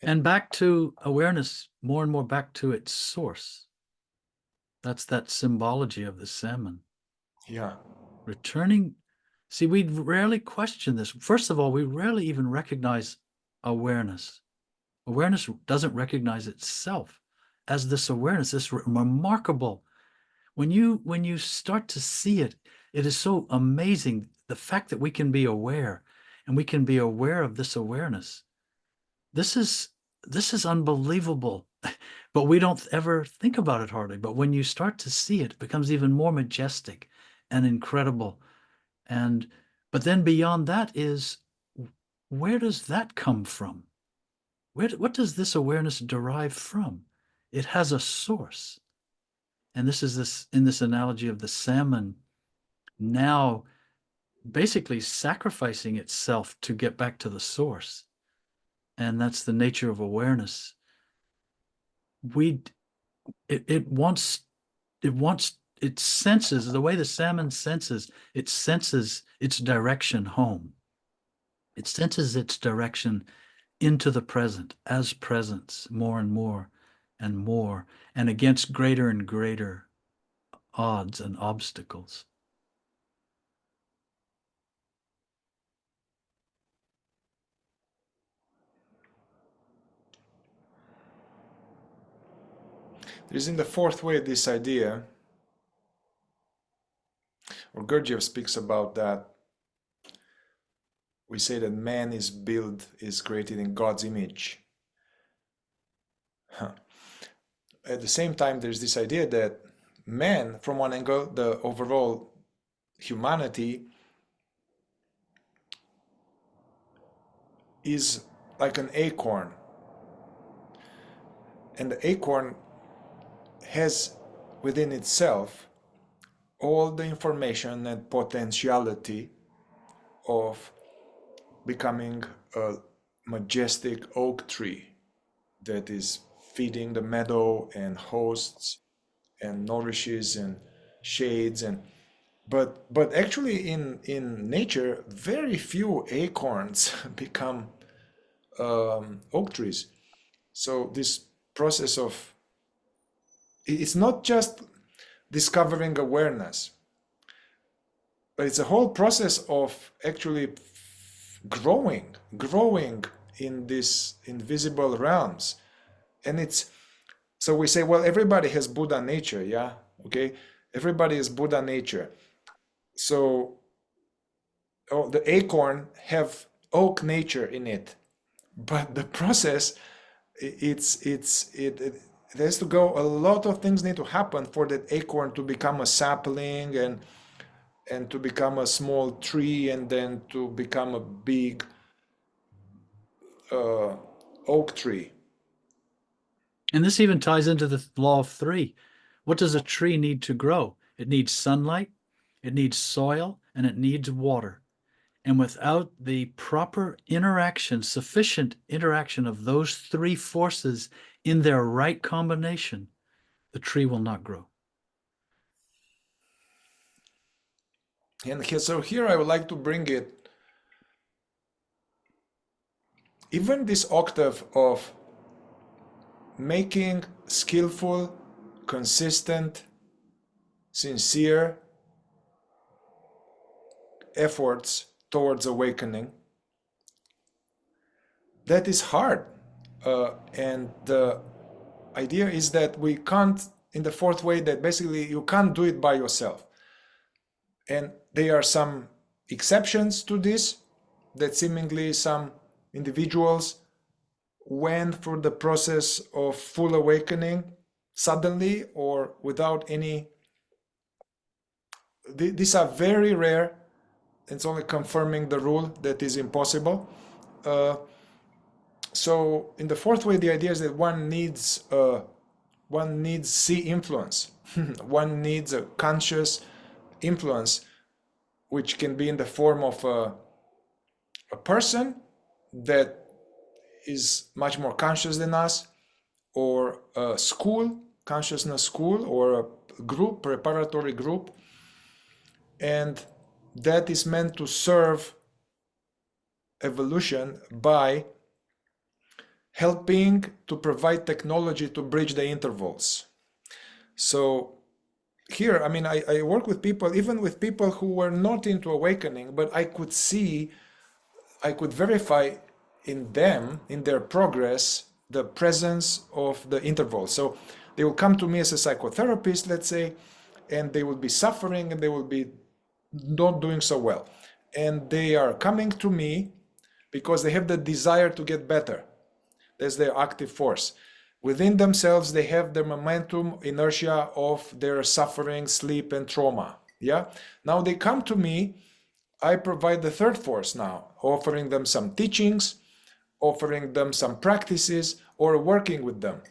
And back to awareness, more and more back to its source. That's that symbology of the salmon. Yeah. Returning. See, we rarely question this. First of all, we rarely even recognize awareness. Awareness doesn't recognize itself as this awareness, this remarkable. When you start to see it, it is so amazing. The fact that we can be aware, and we can be aware of this awareness. This is unbelievable, but we don't ever think about it hardly. But when you start to see it, it becomes even more majestic and incredible. But then beyond that is, where does that come from? What does this awareness derive from? It has a source. And this is in this analogy of the salmon now basically sacrificing itself to get back to the source. And that's the nature of awareness. It senses, the way the salmon senses, it senses its direction home. It senses its direction into the present as presence, more and more and more, and against greater and greater odds and obstacles. There's in the fourth way this idea, or Gurdjieff speaks about that. We say that man is created in God's image. At the same time, there's this idea that man, from one angle, the overall humanity, is like an acorn. And the acorn has within itself all the information and potentiality of becoming a majestic oak tree that is feeding the meadow and hosts and nourishes and shades. And but actually in nature, very few acorns become oak trees. So this process of, it's not just discovering awareness, but it's a whole process of actually growing in these invisible realms. And it's, so we say, well, everybody has Buddha nature, yeah, okay, everybody is Buddha nature. So the acorn have oak nature in it, but the process, it has to go, a lot of things need to happen for that acorn to become a sapling and to become a small tree and then to become a big oak tree. And this even ties into the law of three. What does a tree need to grow? It needs sunlight, it needs soil, and it needs water. And without the proper interaction, sufficient interaction of those three forces in their right combination, the tree will not grow. And so here I would like to bring it, even this octave of making skillful, consistent, sincere efforts towards awakening. That is hard. And the idea is that we can't, in the fourth way, that basically you can't do it by yourself. And there are some exceptions to this, that seemingly some individuals went through the process of full awakening suddenly or without any. These are very rare. It's only confirming the rule that is impossible. So in the fourth way, the idea is that one needs C influence. One needs a conscious influence, which can be in the form of a person that is much more conscious than us, or a school, consciousness school, or a group, preparatory group. And that is meant to serve evolution by helping to provide technology to bridge the intervals. So here, I mean, I work with people, even with people who were not into awakening, but I could see, I could verify in them, in their progress, the presence of the intervals. So they will come to me as a psychotherapist, let's say, and they will be suffering and they will be not doing so well. And they are coming to me because they have the desire to get better. That's their active force. Within themselves, they have the momentum, inertia of their suffering, sleep, and trauma. Yeah. Now they come to me. I provide the third force now, offering them some teachings, offering them some practices, or working with them.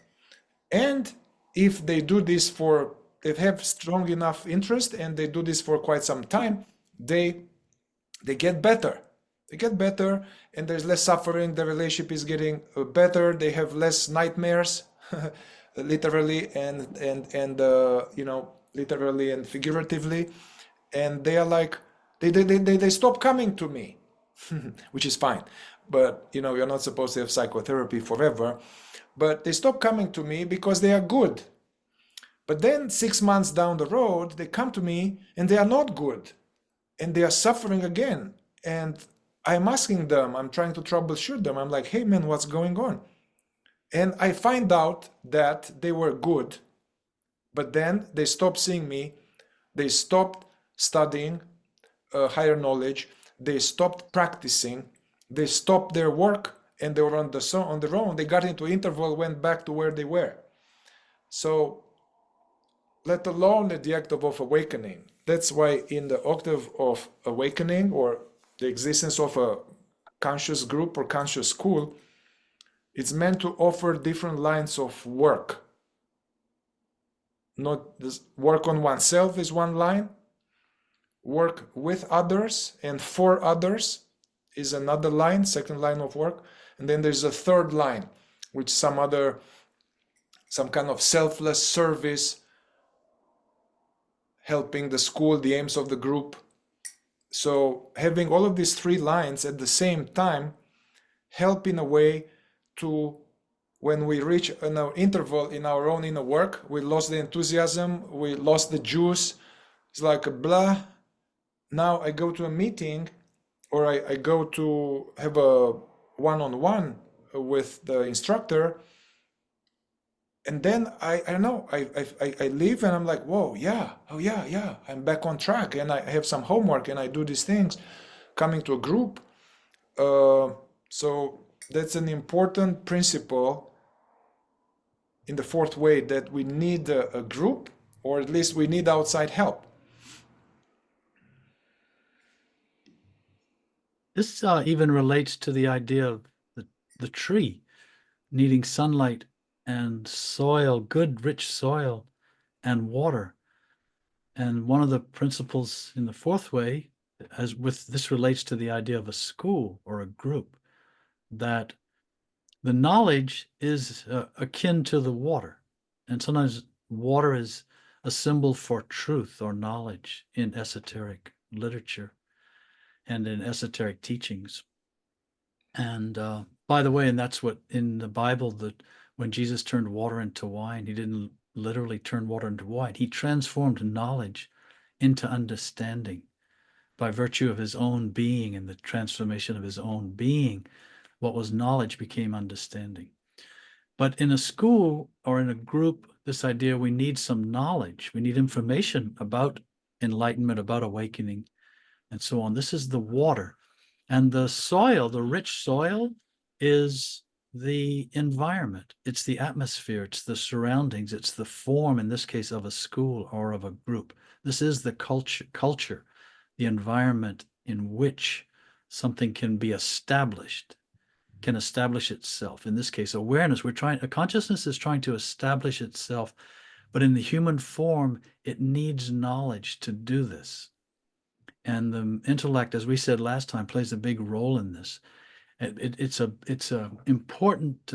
And if they do this for, they have strong enough interest and they do this for quite some time, they get better. They get better and there's less suffering, the relationship is getting better, they have less nightmares, literally and you know, literally and figuratively. And they are like, they stop coming to me, which is fine. But you know, you're not supposed to have psychotherapy forever. But they stop coming to me because they are good. But then 6 months down the road, they come to me and they are not good. And they are suffering again. And I'm asking them, I'm trying to troubleshoot them. I'm like, hey man, what's going on? And I find out that they were good But then they stopped seeing me. They stopped studying higher knowledge. They stopped practicing. They stopped their work, and they were on their own. They got into interval, went back to where they were. So, let alone at the octave of awakening. That's why in the octave of awakening, or the existence of a conscious group or conscious school, it's meant to offer different lines of work. Not this, work on oneself is one line, work with others and for others is another line, second line of work, and then there's a third line, which some kind of selfless service, helping the school, the aims of the group. So having all of these three lines at the same time help in a way to, when we reach an interval in our own inner work, we lost the enthusiasm, we lost the juice. It's like a blah. Now I go to a meeting, or I go to have a one-on-one with the instructor, and then I don't know, I leave and I'm like, whoa, yeah, oh yeah, I'm back on track, and I have some homework and I do these things, coming to a group. So that's an important principle in the fourth way, that we need a group, or at least we need outside help. This even relates to the idea of the tree needing sunlight and soil, good rich soil and water. And one of the principles in the fourth way, as with this relates to the idea of a school or a group, that the knowledge is akin to the water. And sometimes water is a symbol for truth or knowledge in esoteric literature and in esoteric teachings. And by the way, and that's what in the Bible, that when Jesus turned water into wine, he didn't literally turn water into wine. He transformed knowledge into understanding by virtue of his own being, and the transformation of his own being. What was knowledge became understanding. But in a school or in a group, this idea, we need some knowledge, we need information about enlightenment, about awakening, and so on. This is the water. And the soil, the rich soil, is the environment. It's the atmosphere, it's the surroundings, it's the form, in this case, of a school or of a group. This is the culture, the environment in which something can be established, can establish itself. In this case, awareness, consciousness is trying to establish itself, but in the human form, it needs knowledge to do this. And the intellect, as we said last time, plays a big role in this. It's a important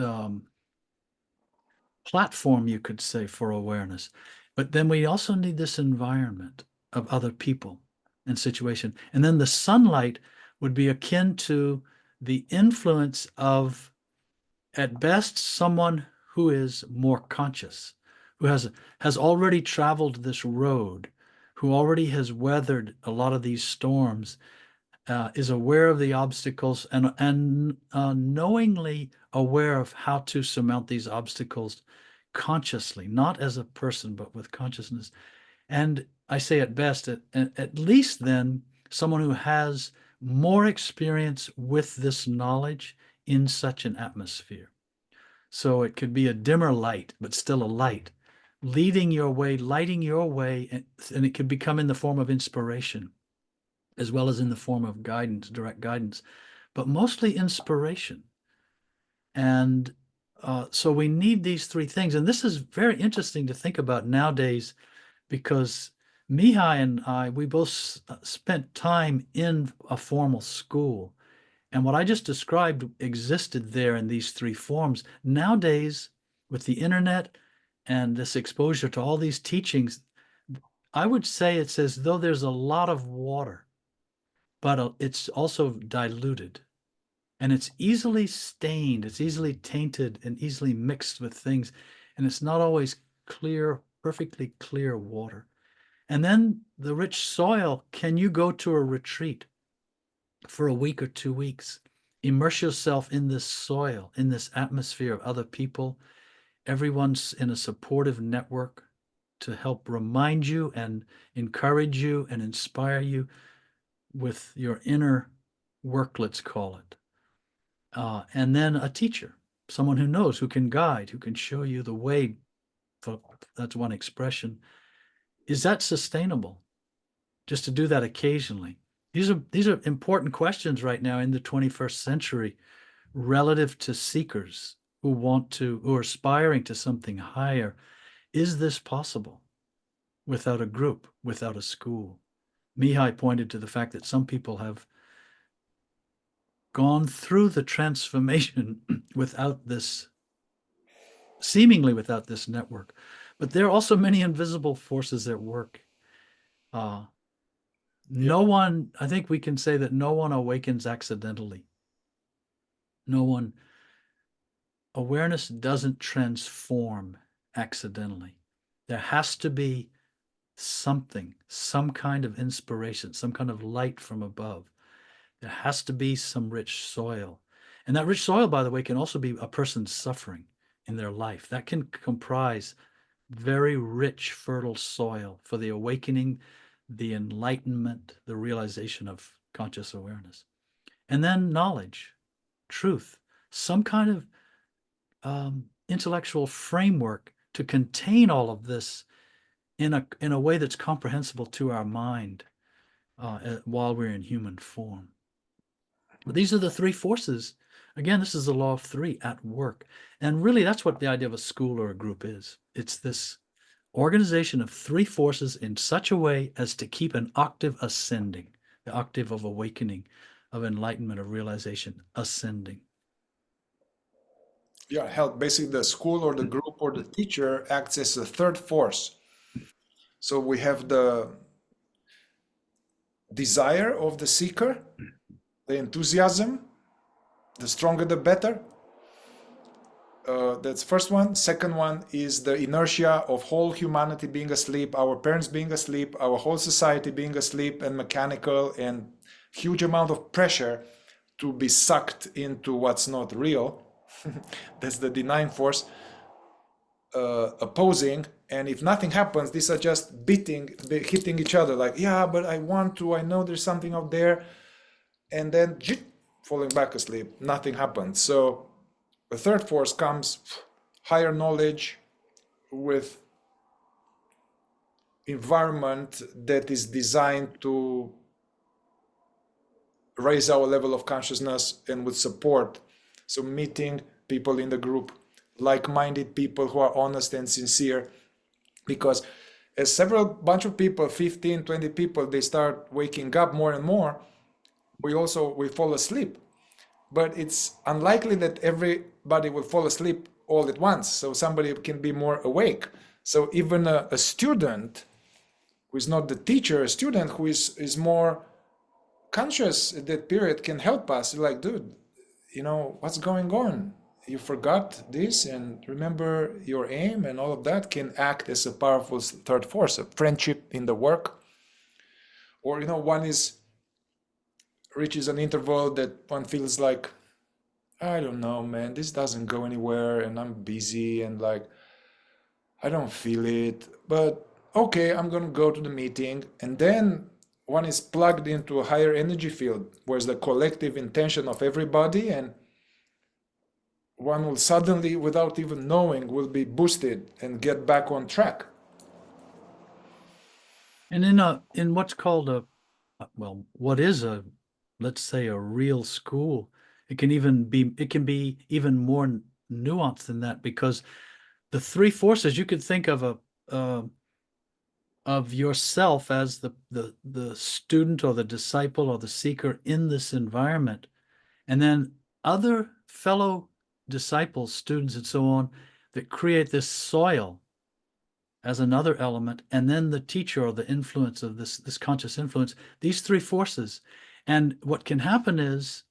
platform, you could say, for awareness. But then we also need this environment of other people and situation. And then the sunlight would be akin to the influence of, at best, someone who is more conscious, who has already traveled this road, who already has weathered a lot of these storms, is aware of the obstacles, and knowingly aware of how to surmount these obstacles consciously, not as a person, but with consciousness. And I say at best, at least then, someone who has more experience with this knowledge in such an atmosphere. So it could be a dimmer light, but still a light, leading your way, lighting your way, and it could become in the form of inspiration, as well as in the form of guidance, direct guidance, but mostly inspiration. And so we need these three things. And this is very interesting to think about nowadays, because Mihai and I, we both spent time in a formal school. And what I just described existed there in these three forms. Nowadays, with the internet and this exposure to all these teachings, I would say it's as though there's a lot of water, but it's also diluted. And it's easily stained, it's easily tainted and easily mixed with things. And it's not always clear, perfectly clear water. And then the rich soil, can you go to a retreat for a week or 2 weeks? Immerse yourself in this soil, in this atmosphere of other people. Everyone's in a supportive network. to help remind you and encourage you and inspire you with your inner work, let's call it. And then a teacher, someone who knows, who can guide, who can show you the way. That's one expression. Is that sustainable? Just to do that occasionally? These are important questions right now in the 21st century relative to seekers who are aspiring to something higher. Is this possible without a group, without a school? Mihai pointed to the fact that some people have gone through the transformation seemingly without this network. But there are also many invisible forces at work. No one, I think we can say that no one awakens accidentally. Awareness doesn't transform accidentally. There has to be something, some kind of inspiration, some kind of light from above. There has to be some rich soil. And that rich soil, by the way, can also be a person's suffering in their life. That can comprise very rich, fertile soil for the awakening, the enlightenment, the realization of conscious awareness. And then knowledge, truth, some kind of intellectual framework to contain all of this in a way that's comprehensible to our mind while we're in human form. But these are the three forces. Again, this is the law of three at work. And really, that's what the idea of a school or a group is. It's this organization of three forces in such a way as to keep an octave ascending, the octave of awakening, of enlightenment, of realization ascending. Yeah, help. Basically, the school or the group or the teacher acts as a third force. So we have the desire of the seeker, the enthusiasm, the stronger the better. That's first one. Second one is the inertia of whole humanity being asleep, our parents being asleep, our whole society being asleep and mechanical, and huge amount of pressure to be sucked into what's not real. That's the denying force, opposing. And if nothing happens, these are just hitting each other like, yeah, but I want to, I know there's something out there. And then falling back asleep, nothing happens. So the third force comes, higher knowledge with environment that is designed to raise our level of consciousness and with support. So meeting people in the group, like-minded people who are honest and sincere, because as several bunch of people, 15, 20 people, they start waking up more and more, we fall asleep. But it's unlikely that everybody will fall asleep all at once. So somebody can be more awake. So even a student who is not the teacher, a student who is more conscious at that period can help us. Like, dude, what's going on? You forgot this, and remember your aim, and all of that can act as a powerful third force, a friendship in the work. Or, one reaches an interval that one feels like, I don't know, man, this doesn't go anywhere, and I'm busy, and like, I don't feel it, but okay, I'm gonna go to the meeting. And then one is plugged into a higher energy field, where's the collective intention of everybody, and one will suddenly, without even knowing, will be boosted and get back on track. And in what's called what is let's say a real school, it can be even more nuanced than that, because the three forces, you could think of yourself as the student or the disciple or the seeker in this environment, and then other fellow disciples, students, and so on, that create this soil as another element, and then the teacher or the influence of this conscious influence, these three forces. And what can happen is,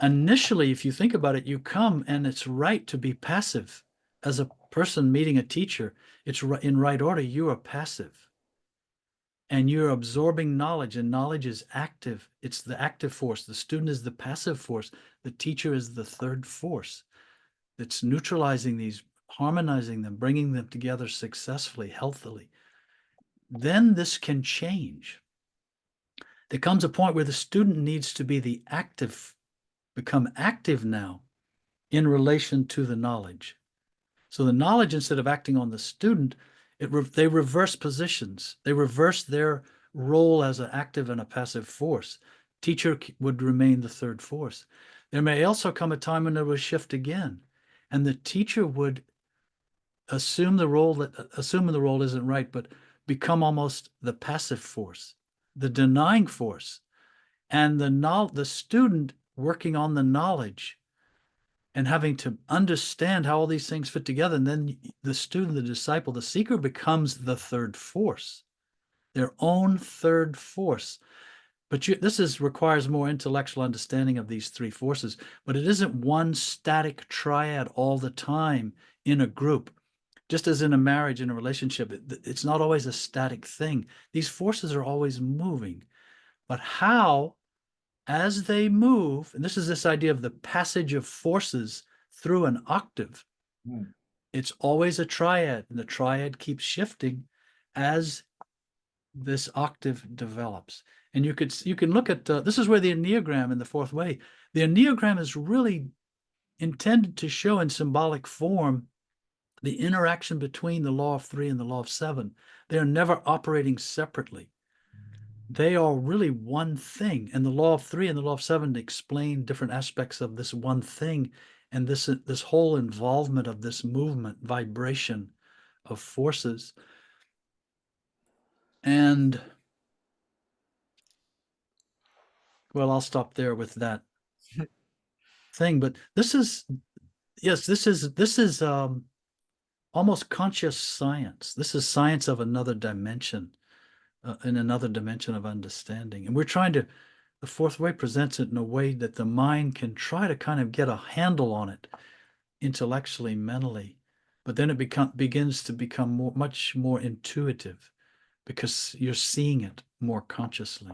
initially, if you think about it, you come and it's right to be passive. As a person meeting a teacher, it's in right order, you are passive. And you're absorbing knowledge, and knowledge is active. It's the active force. The student is the passive force. The teacher is the third force that's neutralizing these harmonizing them, bringing them together successfully, healthily, then this can change. There comes a point where the student needs to be the active, become active now in relation to the knowledge. So the knowledge, instead of acting on the student, they reverse positions. They reverse their role as an active and a passive force. Teacher would remain the third force. There may also come a time when there will shift again, and the teacher would assume the role that assuming the role isn't right, but become almost the passive force, the denying force, and the student working on the knowledge and having to understand how all these things fit together. And then the student, the disciple, the seeker becomes the third force, their own third force. But this requires more intellectual understanding of these three forces, but it isn't one static triad all the time in a group. Just as in a marriage, in a relationship, it's not always a static thing. These forces are always moving. But how, as they move, and this is this idea of the passage of forces through an octave, it's always a triad, and the triad keeps shifting as this octave develops. And you can look at this is where the Enneagram in the fourth way, the Enneagram is really intended to show in symbolic form the interaction between the law of three and the law of seven. They are never operating separately. They are really one thing. And the law of three and the law of seven explain different aspects of this one thing and this whole involvement of this movement, vibration of forces. And well, I'll stop there with that thing. But this is almost conscious science. This is science of another dimension, in another dimension of understanding. And we're trying to, the fourth way presents it in a way that the mind can try to kind of get a handle on it intellectually, mentally, but then it begins to become much more intuitive because you're seeing it more consciously.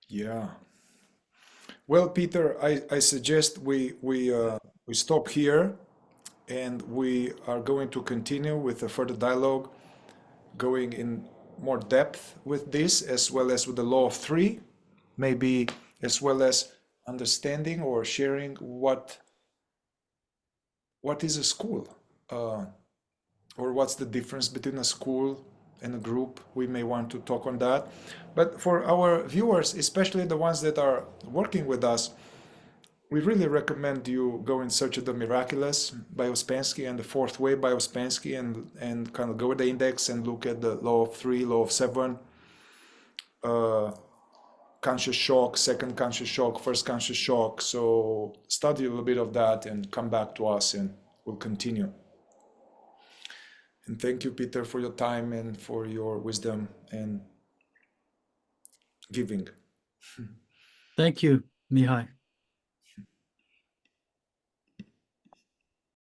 Yeah. Well, Peter, I suggest we stop here, and we are going to continue with a further dialogue, going in more depth with this, as well as with the law of three, maybe as well as understanding or sharing what is a school, or what's the difference between a school and a group. We may want to talk on that. But for our viewers, especially the ones that are working with us, we really recommend you go in search of the Miraculous by Ouspensky and the Fourth Way by Ouspensky, and kind of go with the index and look at the law of three, law of seven, conscious shock, second conscious shock, first conscious shock. So study a little bit of that and come back to us, and we'll continue. And thank you, Peter, for your time and for your wisdom and giving. Thank you, Mihai.